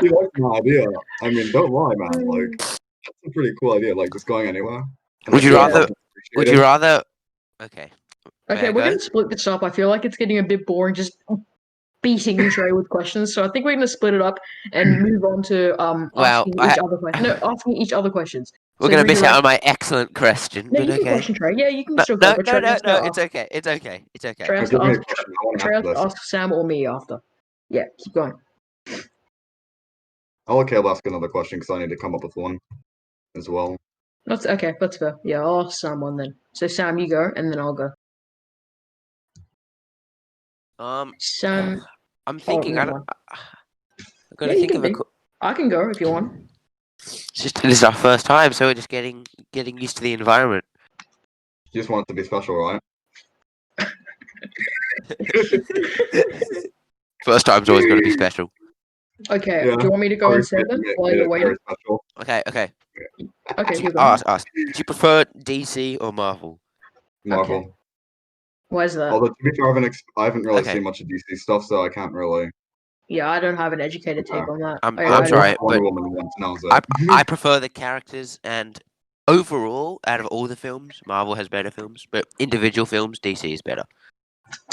You like my idea. I mean, don't lie, man. Like, that's a pretty cool idea. Like, just going anywhere. And Would you everyone rather? else appreciate Would it. you rather? Okay. Okay, I we're go? gonna split this up. I feel like it's getting a bit boring. Just beating Trey with questions. So I think we're gonna split it up and move on to Well, asking each other questions. we're So gonna miss out redirect. on my excellent question, No, but you can okay. question Trey. Yeah, you can No, still go, no, but no, Trey no, has to no. ask. It's okay. It's okay. It's okay. Trey has to Give me a ask. question. I want to Trey has answer to this. ask Sam or me after. Yeah, keep going. I'll okay, I'll ask another question because I need to come up with one as well. That's okay. That's fair. Yeah, I'll ask Sam one then. So Sam, you go, and then I'll go. Sam. I'm thinking. never mind. I'm gonna Yeah, you think can of a. think. I can go if you want. It's just this is our first time, so we're just getting used to the environment. You just want it to be special, right? First time's always going to be special. Okay. Yeah. Do you want me to go instead then while you're waiting? Special. Okay. Okay, you go. I'll ask. Do you prefer DC or Marvel? Marvel. Okay. Why is that? Although to be fair, I haven't really Okay. seen much of DC stuff, so I can't really. Yeah, I don't have an educated take on that. I'm I sorry, Wonder but Woman once, and that was it. I prefer the characters, and overall, out of all the films, Marvel has better films, but individual films, DC is better.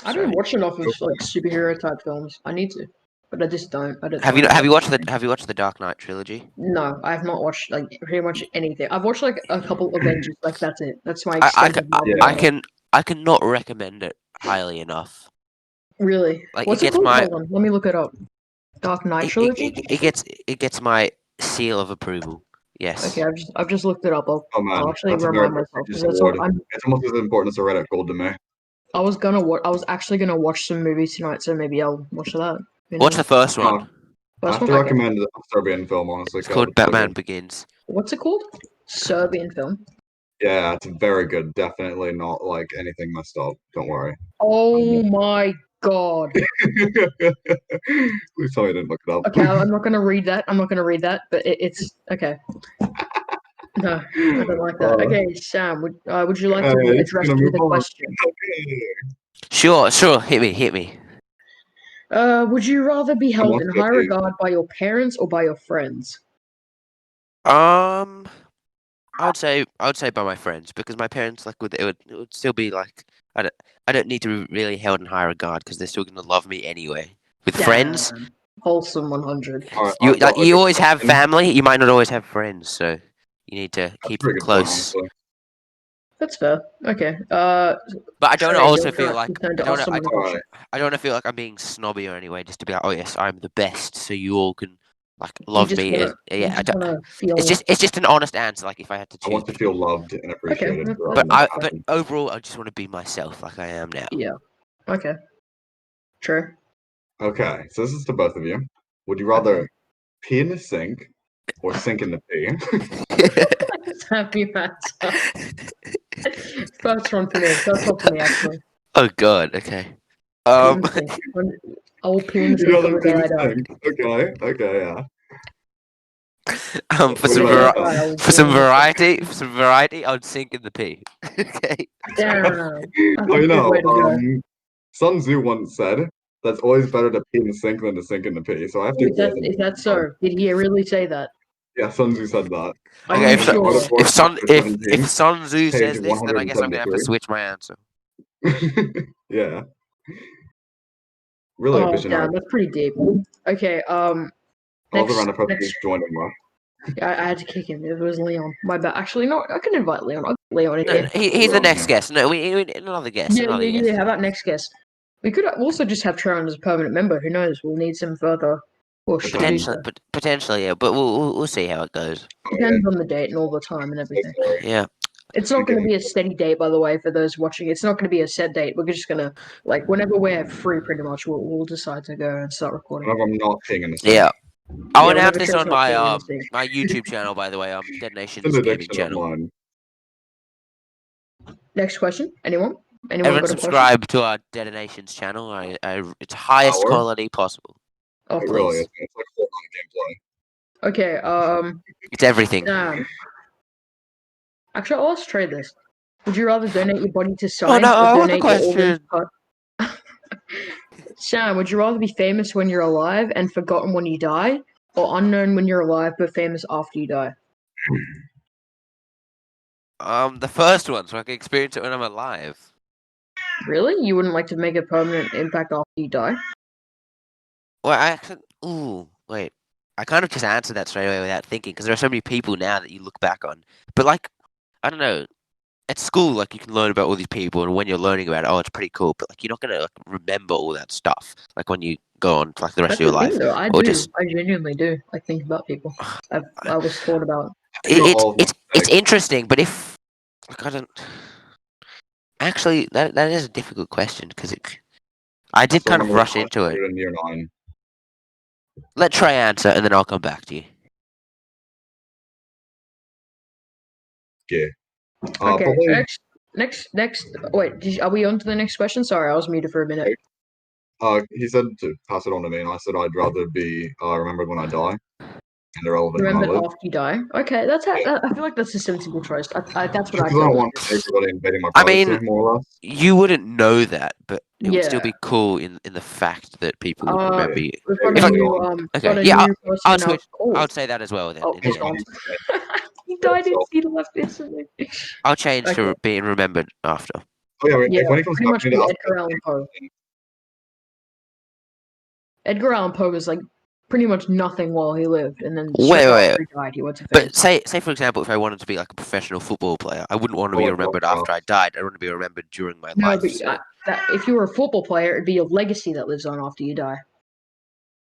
I don't watch enough of like superhero type films. I need to, but I just don't. I don't. Have you watched the Dark Knight trilogy? No, I have not watched like pretty much anything. I've watched like a couple Avengers. Like that's it. That's my extent of Marvel. I cannot recommend it highly enough. Really? Like What's it it gets called? my Hold on, let me look it up. Dark Knight trilogy. it gets my seal of approval. Yes. Okay, I've just looked it up. Oh man, I'll actually that's a remind very myself because prestigious award. It's almost as important as a Reddit gold to me. I was actually gonna watch some movies tonight, so maybe I'll watch that. Watch the first one. I have to recommend a Serbian film, honestly. It's called Batman Begins. What's it called? Serbian film. Yeah, it's very good. Definitely not like anything messed up. Don't worry. Oh my god. Please tell me I didn't look it up. Okay, I'm not gonna read that. But it's okay. No, I don't like that. Okay, Sam, would you like to be addressed with a question? Sure. Hit me. Would you rather be held in high regard by your parents or by your friends? I would say by my friends, because my parents it would still be like I don't need to be really held in high regard because they're still gonna love me anyway. With friends, wholesome 100. You always have family. You might not always have friends, so you need to keep them close. That's fair. Okay. But I don't also feel like I don't want to feel like I'm being snobby or anyway. Just to be like, oh yes, I'm the best, so you all can like love me. It's just an honest answer. Like if I had to choose, I want to feel loved and appreciated. Okay. But overall, I just want to be myself, like I am now. Yeah. Okay. True. Okay, so this is to both of you. Would you rather pee in the sink or sink in the pee? Happy answer. First one for me, actually. Oh god. Okay. I will pee in the sink every day I die. Okay, yeah. For some variety, I'd sink in the pee. Okay. Damn. I know. Sun Tzu once said that's always better to pee in the sink than to sink in the pee. So I have to. Is that so? Did he really say that? Yeah, Sun Tzu said that. Okay, if Sun Tzu says this, then I guess I'm gonna have to switch my answer. Yeah. Really visionary. Damn, that's pretty deep. Okay, all the random people joined him, bro. Yeah, I had to kick him. It was Leon. My bad. Actually, no, I can invite Leon. I'll get Leon in here. He's the next guest. No, we another guest. Yeah. How about next guest? We could also just have Trai as a permanent member. Who knows? We'll need some further push. Potentially, yeah. But we'll see how it goes. Depends on the date and all the time and everything. Yeah. It's not going to be a steady date, by the way, for those watching. It's not going to be a set date. We're just going to, like, whenever we're free, pretty much, we'll decide to go and start recording. Whenever I'm not peeing in the sink. Yeah. I'll announce this on my my YouTube channel, by the way. Detonations Gaming channel. Next question. Anyone Everyone subscribe to our Detonations channel. It's highest quality possible. Oh, please. Really is. It's like Fortnite gameplay. Okay. It's everything. Actually, I'll ask Trai this. Would you rather donate your body to science or donate your organs? Sam, would you rather be famous when you're alive and forgotten when you die, or unknown when you're alive but famous after you die? The first one, so I can experience it when I'm alive. Really? You wouldn't like to make a permanent impact after you die? Well, I actually. Ooh, wait. I kind of just answered that straight away without thinking, because there are so many people now that you look back on. But like, I don't know. At school, like you can learn about all these people, and when you're learning about it, oh, it's pretty cool. But like, you're not gonna like remember all that stuff. Like when you go on for like the rest That's of your the thing, life, though. I or do. just I genuinely do. I think about people. I was taught about. Not it's all of my it's interesting. But if like I don't actually, that is a difficult question because I did still kind of remember rush when I into it. started in year 9. Let Trey answer, and then I'll come back to you. Yeah. Okay. Probably. Next. Wait, are we on to the next question? Sorry, I was muted for a minute. He said to pass it on to me, and I said I'd rather be remembered when I die and irrelevant when I Remember live. after you die. Okay, that's how. Yeah. I feel like that's a sensible choice. That's what Just I because I feel. don't want everybody invading my I privacy, mean, more or less. you wouldn't know that, but it would still Yeah. be cool in the fact that people would Uh, remember you. we've got If a I- new Okay, got a yeah, new person I'll in our switch. call. I would say that as well then. Oh, In he's the end, gone. He died in the left instantly. I'll change Okay. to being remembered after. Oh yeah, Yeah, if when he comes pretty back, much we need be to ask Edgar Allan Poe. Edgar Allan Poe was like pretty much nothing while he lived, and then straight Wait. after he died, he went to fame. But say for example, if I wanted to be like a professional football player, I wouldn't want to be like remembered Rob after I died. I want to be remembered during my No, life. but So. if you were a football player, it'd be your legacy that lives on after you die.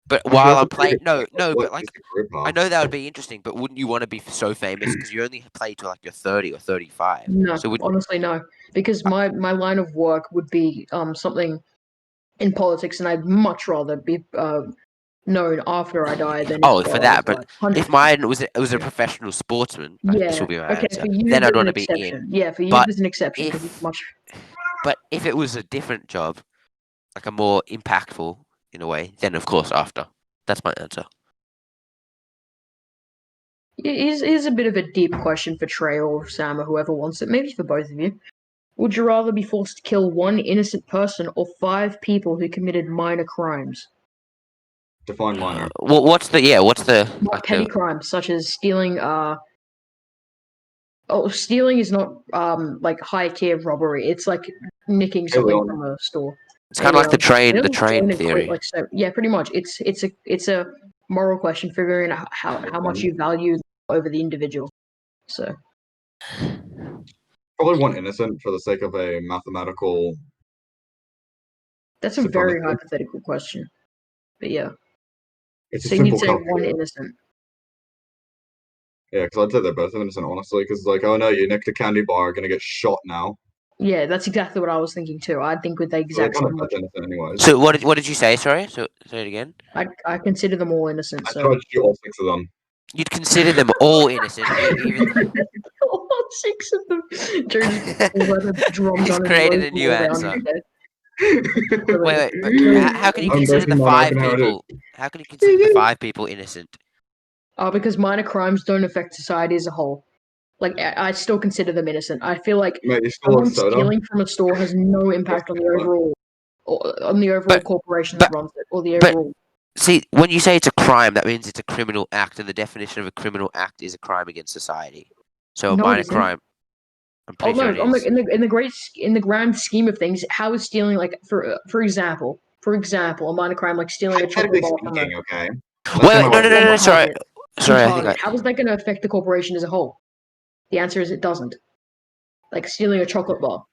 But If you while have I'm to playing, take it, no, what but like is the career I path? know that would be interesting. But wouldn't you want to be so famous because you only play till like you're 30 or 35? No, So would honestly, no, because my line of work would be something in politics, and I'd much rather be known after I die than oh if for while I was that? But alive. if 100%. mine was a professional sportsman, this Yeah, will be my okay, answer. for you Then I'd there's an want to be in. exception. Yeah, for you But there's an exception because it's if much. But if it was a different job, like a more impactful in a way, then of course after. That's my answer. Here's a bit of a deep question for Trey or Sam or whoever wants it. Maybe for both of you. Would you rather be forced to kill one innocent person or 5 people who committed minor crimes? Define minor. What's the Not petty crimes such as stealing. Stealing is not like high tier robbery. It's like nicking something from a store. It's kind of like the train Don't theory. equate, yeah, pretty much. It's a moral question, figuring out how much you value over the individual. So Probably one innocent for the sake of a mathematical. that's a very supremacy. hypothetical question. But yeah, It's a so simple you'd say one calculation. innocent. Yeah, because I'd say they're both innocent, honestly. Because like, oh no, you nicked a candy bar, gonna get shot now. Yeah, that's exactly what I was thinking too. I think with the So they're exact kind same of both logic. innocent, anyways. So what did you say? Sorry, so say it again. I consider them all innocent. I So tried to shoot all 6 of them. You'd consider them all innocent, even. all 6 of them. He's created a new answer. Wait, but how can you I'm consider breaking the my 5 American heritage. people? How can you consider the 5 people innocent? Because minor crimes don't affect society as a whole. Like I still consider them innocent. I feel like Mate, you still someone love soda? stealing from a store has no impact on the overall, But- corporation but- that runs it, or the but- overall. See, when you say it's a crime, that means it's a criminal act, and the definition of a criminal act is a crime against society. So a No, it minor isn't. crime. I'm Oh pretty no! sure it is. In the grand scheme of things, how is stealing like for example, a minor crime like stealing a chocolate Hypothetically bar from a speaking, okay. Wait, no, sorry. Sorry, I think Target. How is that going to affect the corporation as a whole? The answer is it doesn't. Like stealing a chocolate bar.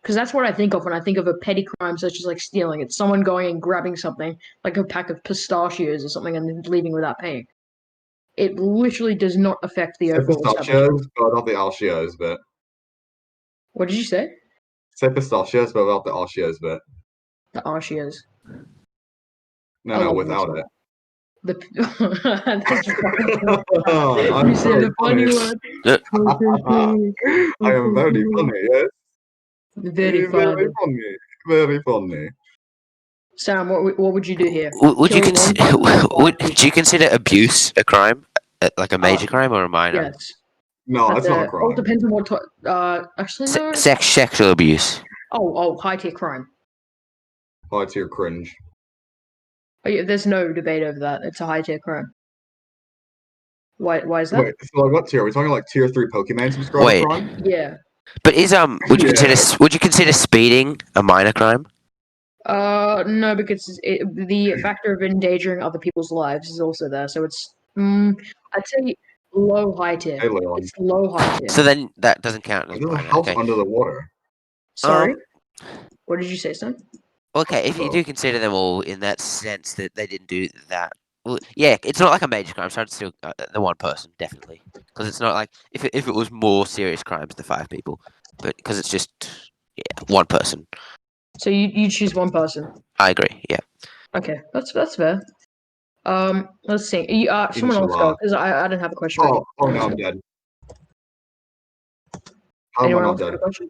Because that's what I think of when I think of a petty crime such as like stealing. It's someone going and grabbing something, like a pack of pistachios or something, and then leaving without paying. It literally does not affect the Say overall establishment. pistachios, but not the alchios bit. What did you say? Say pistachios, but without the alchios bit. The Arshios. No, without it. That's just I'm you said very a funny one. I am very funny, yes. Very funny. Very funny. Sam, what would you do here? Would you Kill consider one person or 5 would you consider abuse a crime, like a major Oh, crime or a minor? Yes. No, that's not a It crime. depends on what actually no. Sexual abuse. High tier crime. High tier cringe. Oh, yeah, there's no debate over that. It's a high tier crime. Why is that? Wait, so like what tier? Are we talking like tier 3 Pokemon subscriber Wait. crime? Yeah. But would you consider speeding a minor crime? No, because the factor of endangering other people's lives is also there. So it's, I'd say low high tier. Hey, Leon. It's low high tier. So then that doesn't count as There's a minor. house Okay. under the water. Sorry, what did you say, son? Okay, if you do consider them all in that sense that they didn't do that, well, yeah, it's not like a major crime. So I'd still the one person definitely, because it's not like if it was more serious crimes, the 5 people, but because it's just one person. So you choose one person. I agree. Yeah. Okay, that's fair. Let's see. Someone else Inshallah. go because I don't have a question. Oh no, I'm dead. How am I Anyone not else got dead? a question?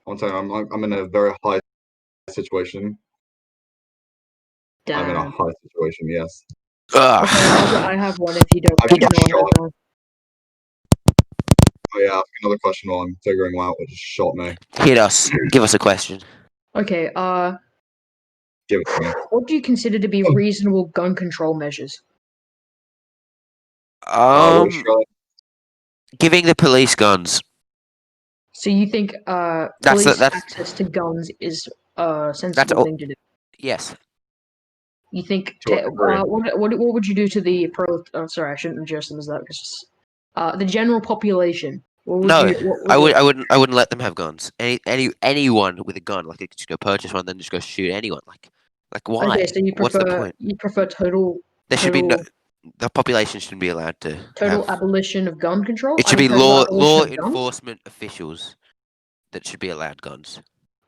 One second, I'm in a very high situation. I'm in a Damn. high situation. Yes. Okay, I have one. If you don't, I got know, I shot. don't know. Oh yeah, ask another question while I'm figuring out what just shot me. Hit us. Give us a question. Okay. Give it to me. What do you consider to be reasonable gun control measures? What Australia? Giving the police guns. So you think That's police that's access to guns is a sensible all- thing to do? yes. You think To a degree. what would you do to the pro? Oh, sorry, I shouldn't address them as that because the general population. What would No, you? I wouldn't let them have guns. Anyone with a gun, like they could just go purchase one, then just go shoot anyone. Like why? Okay, so What's the point? you prefer There should be no. The population shouldn't be allowed to total have. abolition of gun control. It should be total law abolition of guns? enforcement officials that should be allowed guns.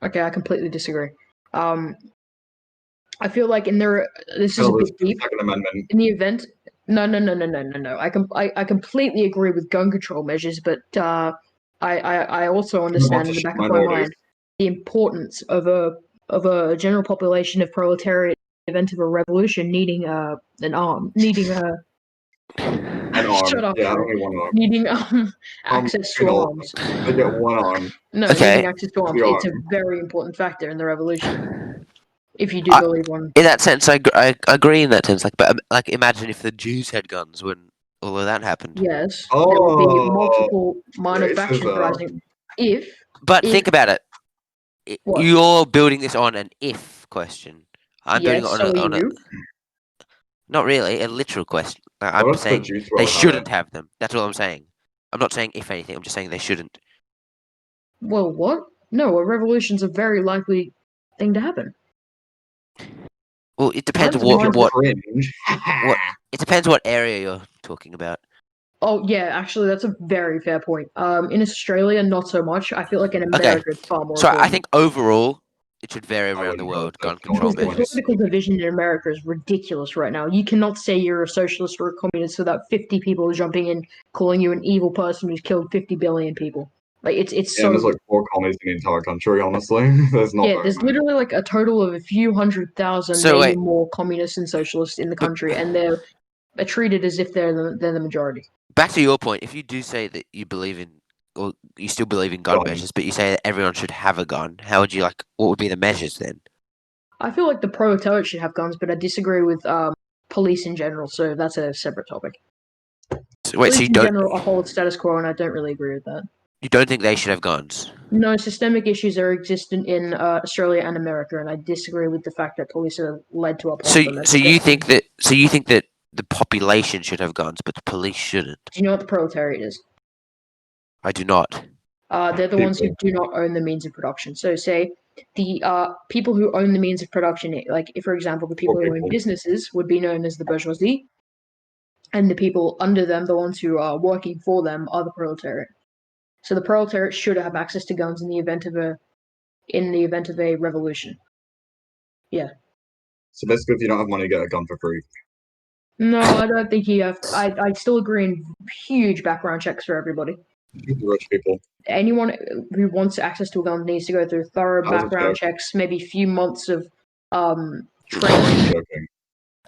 Okay, I completely disagree. I feel like this is a Tell bit this deep. Second Amendment. In the event, no. I completely agree with gun control measures, but I also understand in the back of my mind the importance of a general population of proletariat in the event of a revolution needing an arm, needing a An arm. shut up, Yeah, only one arm. needing access to arms. They get one arm. No, Okay. needing access to arms. The It's a arm. very important factor in the revolution. If you do believe one. In that sense, I agree in that sense. But imagine if the Jews had guns when all of that happened. Yes, there would be multiple minor racism. factions rising. But think about it. What? You're building this on an if question. I'm building it on a not really a literal question. I'm saying they shouldn't have them. That's all I'm saying. I'm not saying if anything. I'm just saying they shouldn't. Well, what? No, a revolution's a very likely thing to happen. Well, it depends what it depends what area you're talking about. Oh yeah, actually, that's a very fair point. In Australia, not so much. I feel like in America, it's far more. So important. I think overall, it should vary around the world. Gun control measures. The political division in America is ridiculous right now. You cannot say you're a socialist or a communist without 50 people jumping in, calling you an evil person who's killed 50 billion people. Like it's so. There's like 4 commies in the entire country. Honestly, there's not. Yeah, there's literally like a total of a few 100,000, maybe more communists and socialists in the country, and they're treated as if they're the majority. Back to your point, if you do say that you believe in, or you still believe in gun measures, but you say that everyone should have a gun, how would you what would be the measures then? I feel like the proletariat should have guns, but I disagree with police in general, so that's a separate topic. Wait, so you don't? General, uphold status quo, and I don't really agree with that. You don't think they should have guns? No, systemic issues are existent in Australia and America, and I disagree with the fact that police are led to uphold them. So you think that the population should have guns, but the police shouldn't? Do you know what the proletariat is? I do not. They're the ones who do not own the means of production. So, say the people who own the means of production, like if, for example, the people who own businesses would be known as the bourgeoisie, and the people under them, the ones who are working for them, are the proletariat. So the proletariat should have access to guns in the event of a revolution. Yeah. So basically, if you don't have money, get a gun for free. No, I don't think you have. I still agree in huge background checks for everybody. Rich people. Anyone who wants access to a gun needs to go through thorough background checks, maybe a few months of training.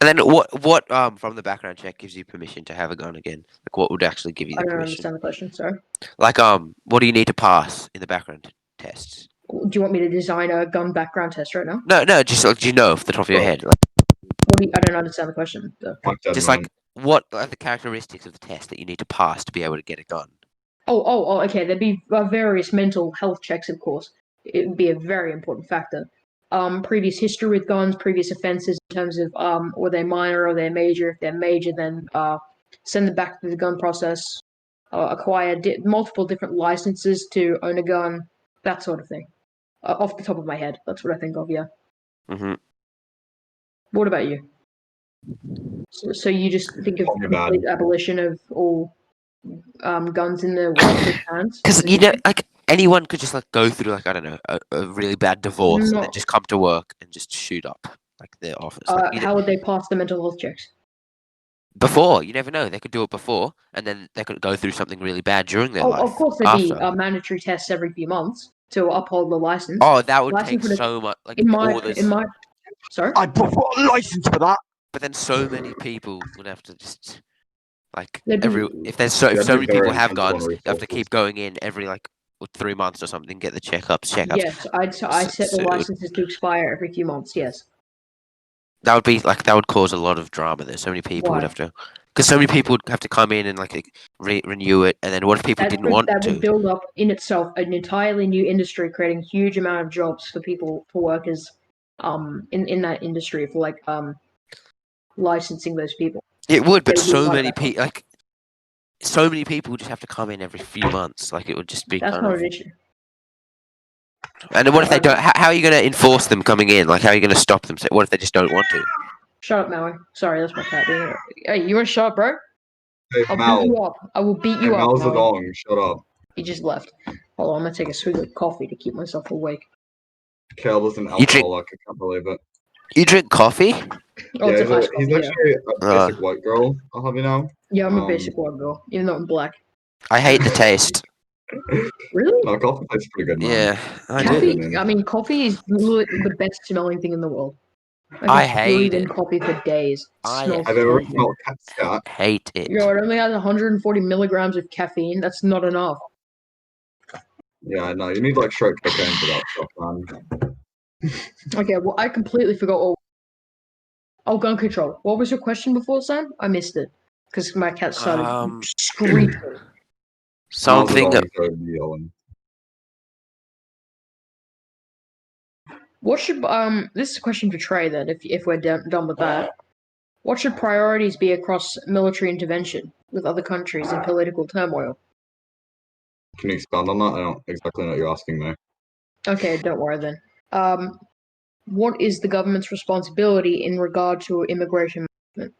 And then what from the background check gives you permission to have a gun again? Like what would actually give you the permission? I don't understand the question, sorry. Like what do you need to pass in the background tests? Do you want me to design a gun background test right now? No, just do you know off the top of your head? I don't understand the question. Just like what are the characteristics of the test that you need to pass to be able to get a gun? Okay. There'd be various mental health checks, of course. It would be a very important factor. previous history with guns, previous offenses in terms of were they minor or they're major. If they're major, then send them back to the gun process. Acquire multiple different licenses to own a gun, that sort of thing. Off the top of my head, that's what I think of. Yeah. Mm-hmm. What about you? So you just think of complete abolition of all guns in the workers' hands? Because like anyone could just like go through like I don't know a really bad divorce and then just come to work and just shoot up like their office. How would they pass the mental health checks? Before, you never know. They could do it before, and then they could go through something really bad during their life. Of course, there'd be mandatory tests every few months to uphold the license. Oh, that would take so much. Like sorry, I'd put a license for that. But then so many people would have to just like if so many people have guns, they have to keep going in every like 3 months or something, get the checkups. Yes, I set the licenses to expire every few months. Yes. That would cause a lot of drama. There's so many people would have to, because so many people would have to come in and like renew it, and then what if people didn't want to? That would build up in itself an entirely new industry, creating a huge amount of jobs for people, for workers, in that industry for like licensing those people. It would, but so many people just have to come in every few months. Like it would just be. That's not an issue. And then what if they don't? How are you going to enforce them coming in? Like, how are you going to stop them? What if they just don't want to? Shut up, Maui. Sorry, that's my cat. Hey, you want to shut up, bro? Hey, I'll beat you up. I will beat you up. Mal's a dong. Shut up. He just left. Hold on, I'm going to take a swig of coffee to keep myself awake. Caleb's an alcoholic. I can't believe it. You drink coffee? Oh, yeah, he's actually a basic white girl. I'll have you know. Yeah, I'm a basic white girl, even though I'm black. I hate the taste. Really? No, coffee tastes pretty good, man. Yeah, coffee is literally the best smelling thing in the world. I hate it. Coffee for days. I've ever smelled cat. Hate it. Yo, it only has 140 milligrams of caffeine. That's not enough. Yeah, I know. You need like straight cocaine for that stuff, man. Okay, well, I completely forgot. Oh, gun control. What was your question before, Sam? I missed it because my cat started screaming. Something. What should this is a question for Trai then, if we're done with that. What should priorities be across military intervention with other countries in political turmoil? Can you expand on that? I don't exactly know what you're asking me. Okay, don't worry then. What is the government's responsibility in regard to immigration management?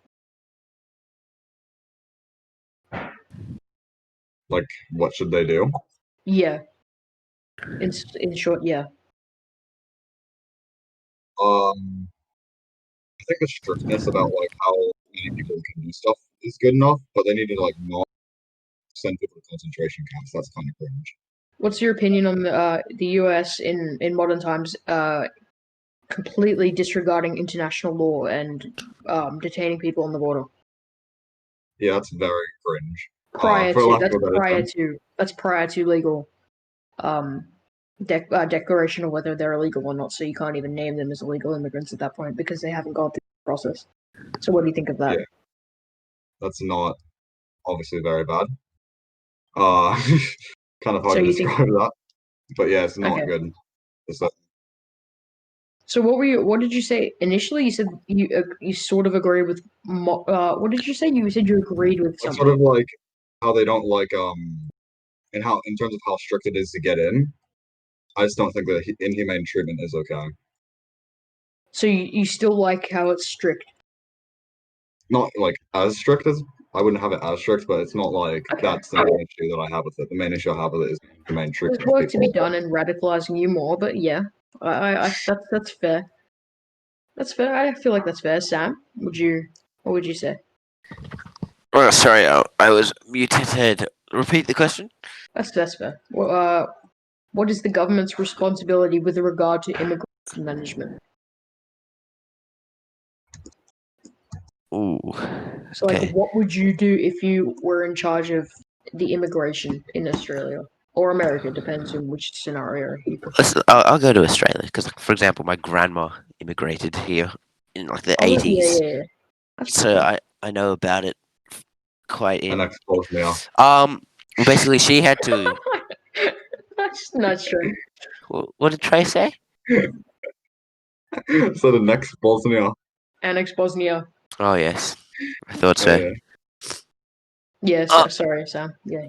Like, what should they do? Yeah. In short, yeah. I think the strictness about like how many people can do stuff is good enough, but they need to like not send people to concentration camps. That's kind of cringe. What's your opinion on the U.S. in modern times completely disregarding international law and detaining people on the border? Yeah, that's very cringe. That's prior to legal declaration of whether they're illegal or not. So you can't even name them as illegal immigrants at that point because they haven't gone through the process. So what do you think of that? Yeah. That's not obviously very bad. Kind of hard to describe that, but yeah, it's not good. So what did you say initially? You said you sort of agree with. What did you say? You said you agreed with something. Sort of like how they don't like in terms of how strict it is to get in. I just don't think that inhumane treatment is okay. So you still like how it's strict? Not like as strict as I wouldn't have it as strict, but it's not like that's the main issue that I have with it. The main issue I have with it is the main treatment. There's work to be done in radicalizing you more, but yeah, that's fair. That's fair. I feel like that's fair. Sam, what would you say? Oh, sorry, I was muted. Repeat the question. That's fair. What is the government's responsibility with regard to immigration management? Ooh. So, like, what would you do if you were in charge of the immigration in Australia or America? Depends on which scenario you prefer. I'll go to Australia because, for example, my grandma immigrated here in like the 80s. Yeah. So I know about it quite in. And exposed me off. Basically, she had to. That's not true. What did Trai say? So the next Bosnia. Annex Bosnia. Oh yes, I thought so. Yeah. Yeah, Uh, sorry, Sam. Yeah,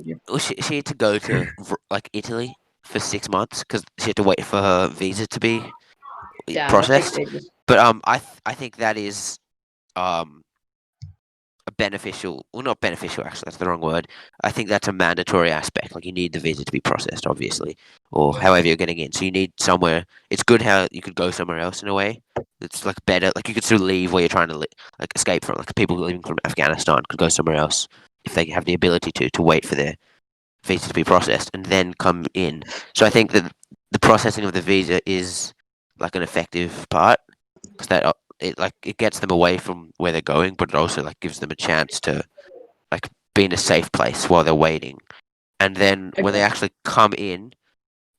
you. Well, she had to go to like Italy for 6 months because she had to wait for her visa to be Damn, that takes processed. ages. But I think that is um a beneficial, well, not beneficial actually. That's the wrong word. I think that's a mandatory aspect. Like you need the visa to be processed, obviously, or however you're getting in. So you need somewhere. It's good how you could go somewhere else in a way. It's like better. Like you could still leave where you're trying to like escape from. Like people leaving from Afghanistan could go somewhere else if they have the ability to wait for their visa to be processed and then come in. So I think that the processing of the visa is like an effective part because that it gets them away from where they're going, but it also like gives them a chance to like be in a safe place while they're waiting. And then when they Okay. actually come in,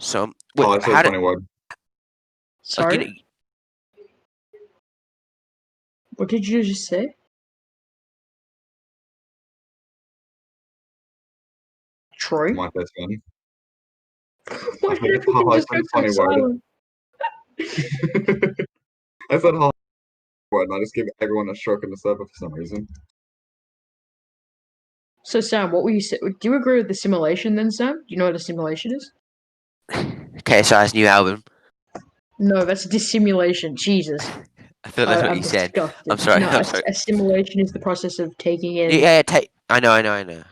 so Oh, that's a funny word. like Sorry? What did you just say? Troy? My first one. Why I did everything just go said so funny word. silent? I said word and I just gave everyone a stroke in the server for some reason. So, Sam, what were you say? Do you agree with the simulation then, Sam? Do you know what a simulation is? KSI's new album. No, that's dissimulation. Jesus. I thought that's what I'm you said. disgusted. I'm sorry. No, I'm sorry. assimilation is the process of taking in Yeah, I know.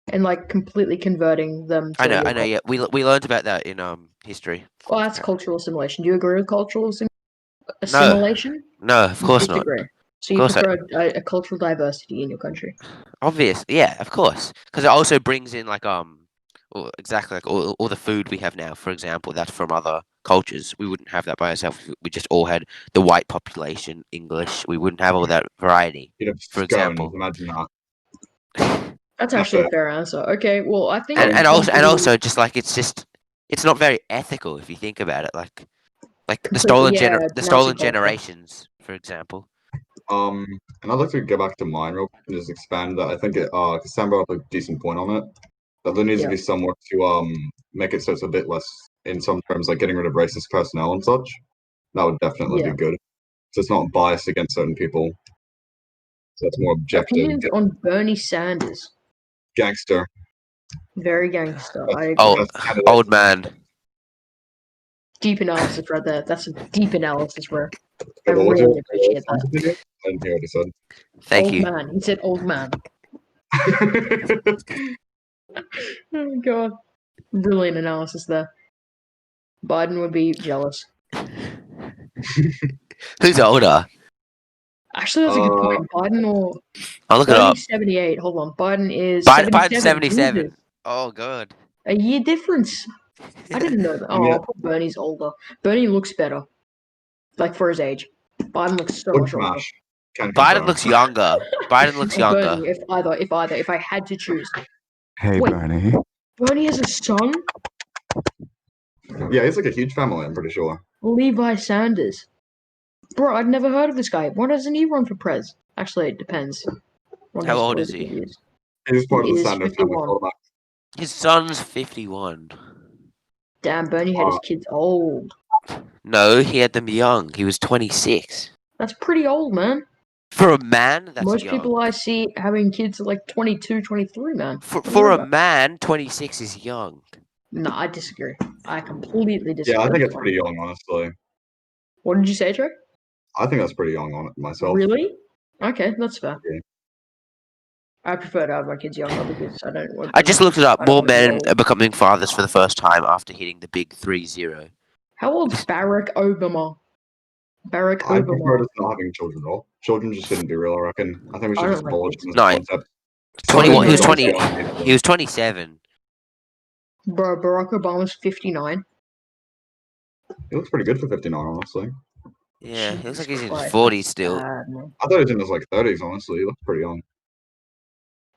and like completely converting them to your I know. culture. Yeah, we learned about that in history. Well, that's cultural assimilation. Do you agree with cultural No, assimilation? no, of You course not. disagree. So Of you course, prefer a cultural diversity in your country. obvious. Yeah, of course, because it also brings in like exactly like all the food we have now. For example, that's from other cultures. We wouldn't have that by ourselves. We just all had the white population English. We wouldn't have all that variety. You'd have For scones, example. imagine that. That's That's actually a it. fair answer. Okay, well, I think And we've gone through also just like it's not very ethical if you think about it. Like completely, yeah, the Nazi stolen culture. generations, for example. And I'd like to go back to mine real quick and just expand that. I think because Sam brought up a decent point on it. That there needs to Yeah. be somewhere to make it so it's a bit less in some terms like getting rid of racist personnel and such. That would definitely Yeah. be good. So it's not biased against certain people. So it's more objective. Opinions on Bernie Sanders. Gangster. Very gangster. I agree. Oh, Best candidate. old man. Deep analysis right there. That's a deep analysis, bro. I Okay, what was your really appreciate that. opinion? I didn't hear what he said. Thank Old you. man. He said old man. Oh god. Brilliant analysis there. Biden would be jealous. Who's older? Actually, that's a good point. Biden or I'll look it up. Bernie's 78. Hold on. Biden is Biden's 77. 77. Jesus. Oh, God. A year difference. I didn't know that. Oh, Yeah. I'll put Bernie's older. Bernie looks better. Like for his age. Biden looks so Look much older. smash. Can Biden confirm. looks younger. Biden looks Or younger. Bernie, if I had to choose. Hey, Wait. Bernie. Bernie has a son? Yeah, he's like a huge family, I'm pretty sure. Levi Sanders. Bro, I'd never heard of this guy. Why doesn't he run for prez? Actually, it depends on How his old is political he? views. He's part of He the is Sanders family 51. quarterback. His son's 51. Damn, Bernie had his kids old. No, he had them young. He was 26. That's pretty old, man. For a man, that's Most young. people I see having kids are like 22, 23, man. For a man, 26 is young. No, I disagree. I completely disagree. Yeah, I think it's pretty young, honestly. What did you say, Trey? I think that's pretty young on it myself. Really? Okay, that's fair. Yeah. I prefer to have my kids younger because I don't want I them. just looked it up. I don't More want them to men get are old. becoming fathers for the first time after hitting the big 3-0. How old's Barack Obama? Barack I prefer Obama. just not having children at all. Children just shouldn't be real, I reckon. I think we I should don't just like abolish kids. them as No, a concept. 21. He was Children 20. Young He was 27. Bro, Barack Obama's 59. He looks pretty good for 59, honestly. Yeah, he looks like he's in his Christ, 40s that's still. bad, man. I thought he was in his like 30s, honestly. He looks pretty young.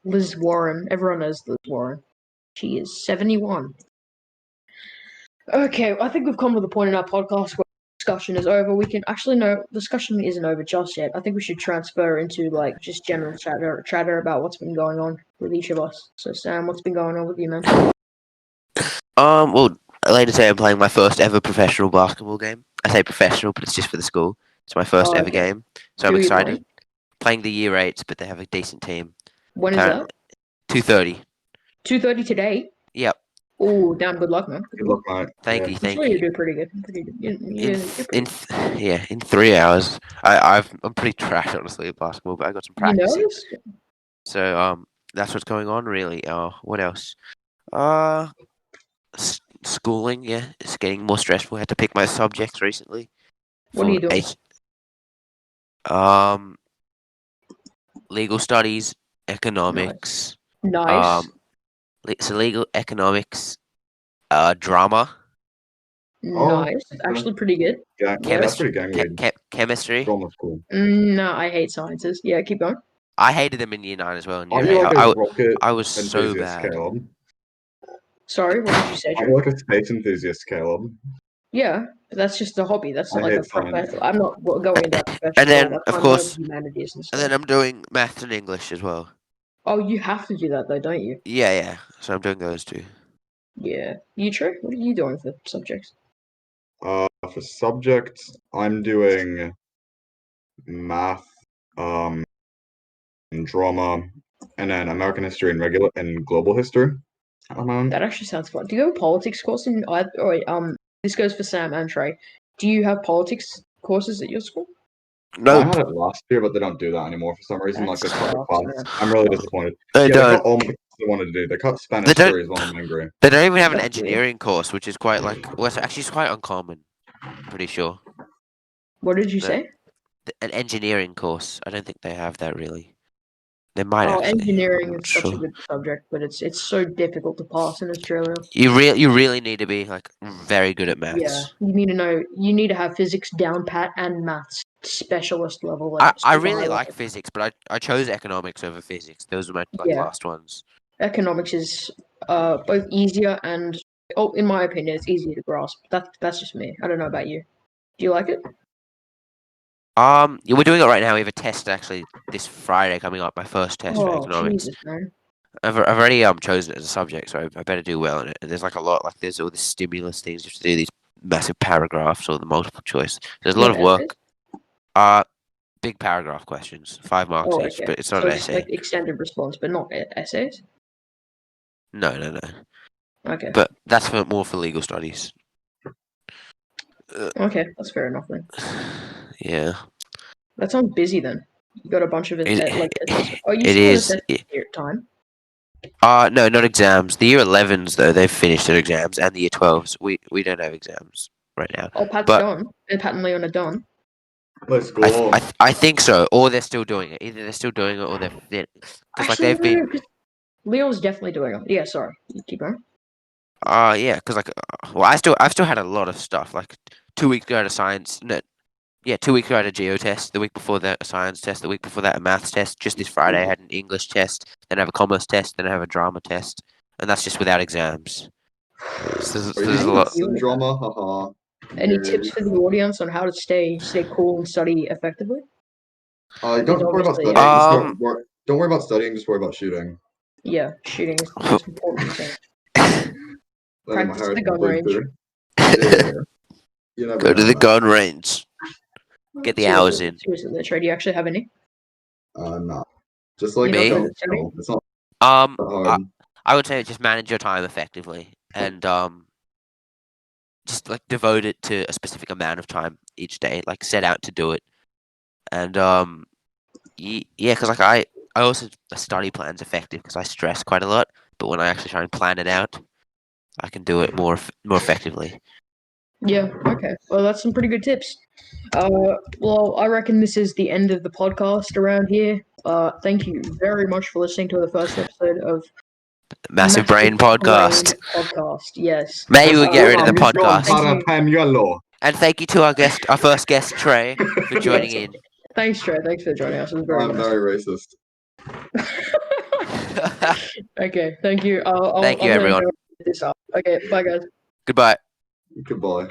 Liz Warren. Everyone knows Liz Warren. She is 71. Okay, I think we've come to the point in our podcast where discussion is over. We can actually no discussion isn't over just yet. I think we should transfer into like just general chatter about what's been going on with each of us. So Sam, what's been going on with you, man? Well, later today I'm playing my first ever professional basketball game. I say professional, but it's just for the school. It's my first Oh, ever okay. game, so Who I'm are you excited. playing? Playing the year 8s, but they have a decent team. When is that? 2:30. 2:30 today. Yep. Oh, damn! Good luck, man. Good luck, mate. Thank Yeah. you. I'm Thank sure you you. do pretty good. Pretty good. You're pretty good. In 3 hours. I'm pretty trash honestly at basketball, but I got some You practice in. nervous? So that's what's going on really. What else? Schooling. Yeah, it's getting more stressful. I had to pick my subjects recently. What are you doing? Legal studies, economics. Nice. So legal, economics, drama, Nice. Actually, pretty good. Yeah, Yeah. that's pretty gang weird. chemistry. Almost cool. No, I hate sciences. Yeah, keep going. I hated them in year 9 as well. In year Aren't you 8, like a rocket I was so enthusiast, bad. Caleb? Sorry, what did you say? Aren't you like a space enthusiast, Caleb? Yeah, but that's just a hobby. That's I not like a hate science. professional. I'm not going into that And professional. then, That's of why I'm course, learning humanities and and stuff. then I'm doing maths and English as well. Oh, you have to do that though, don't you? Yeah. So I'm doing those too. Yeah. You true? What are you doing for subjects? For subjects, I'm doing math, and drama, and then American history and global history. That actually sounds fun. Do you have a politics course in either? Oh, wait, this goes for Sam and Trey. Do you have politics courses at your school? I Nope. had it last year, but they don't do that anymore for some reason. That Like they cut the sucks, class. man. I'm really disappointed. They They don't. cut all the classes they wanted to do. They cut They Spanish don't- three as well. I'm angry. They don't even have an That's weird. engineering course, which is quite it's quite uncommon. Pretty sure. What did you No. say? An engineering course. I don't think they have that really. They might Oh, actually. engineering I'm is not such a sure. good subject, but it's so difficult to pass in Australia. You really need to be like very good at maths. Yeah, you need to have physics down pat and maths specialist level. Like I super really high like level. physics, but I chose economics over physics. Those were my Yeah. last ones. Economics is both easier and in my opinion, it's easier to grasp. That's just me. I don't know about you. Do you like it? Yeah, we're doing it right now. We have a test actually this Friday coming up. My first test for Oh, economics. Jesus, man. I've already chosen it as a subject, so I better do well in it. And there's like a lot, like there's all the stimulus things. You have to do these massive paragraphs or the multiple choice. There's a lot of work. Big paragraph questions, 5 marks each, Okay. but it's not So an it's essay. like extended response, but not essays. No. Okay. But that's more for legal studies. Okay, that's fair enough then. Yeah. That sounds busy then. You got a bunch of It assessment. Oh, you it still is. assessment here time? No, not exams. The year 11s though, they've finished their exams, and the year 12s, we don't have exams right now. Oh, Pat's But done. And Pat and Leon are done. Let's go. I think so, or they're still doing it. Either they're still doing it, or they're because like Actually, they've been. Leon's definitely doing it. Yeah, sorry. You keep going. Yeah, because like, well, I've still had a lot of stuff. Like 2 weeks ago I had a science. No, yeah, 2 weeks ago I had a geo test. The week before that a science test. The week before that a maths test. Just this Friday I had an English test. Then I have a commerce test. Then I have a drama test, and that's just without exams. So there's a lot. Drama, haha. Any tips for the audience on how to stay cool and study effectively? Don't worry about Obviously, studying. Don't worry about studying. Just worry about shooting. Yeah, shooting is the most important thing. Practice at the gun range. Yeah. Go to the gun range. Get the hours in. Seriously, Trey, do you actually have any? Nah. Just like Me? it's not I would say just manage your time effectively and just like devote it to a specific amount of time each day. Like set out to do it, and yeah, because like I also study plans effective because I stress quite a lot. But when I actually try and plan it out, I can do it more effectively. Yeah. Okay. Well, that's some pretty good tips. Well, I reckon this is the end of the podcast around here. Thank you very much for listening to the first episode of Massive Brain Podcast. Yes. Maybe we get rid of the podcast. And thank you to our first guest Trai for joining in. Thanks, Trey. Thanks for joining us. It was very I'm nice. very racist. Okay. Thank you. Thank you, everyone. This up. Okay. Bye, guys. Goodbye. Goodbye.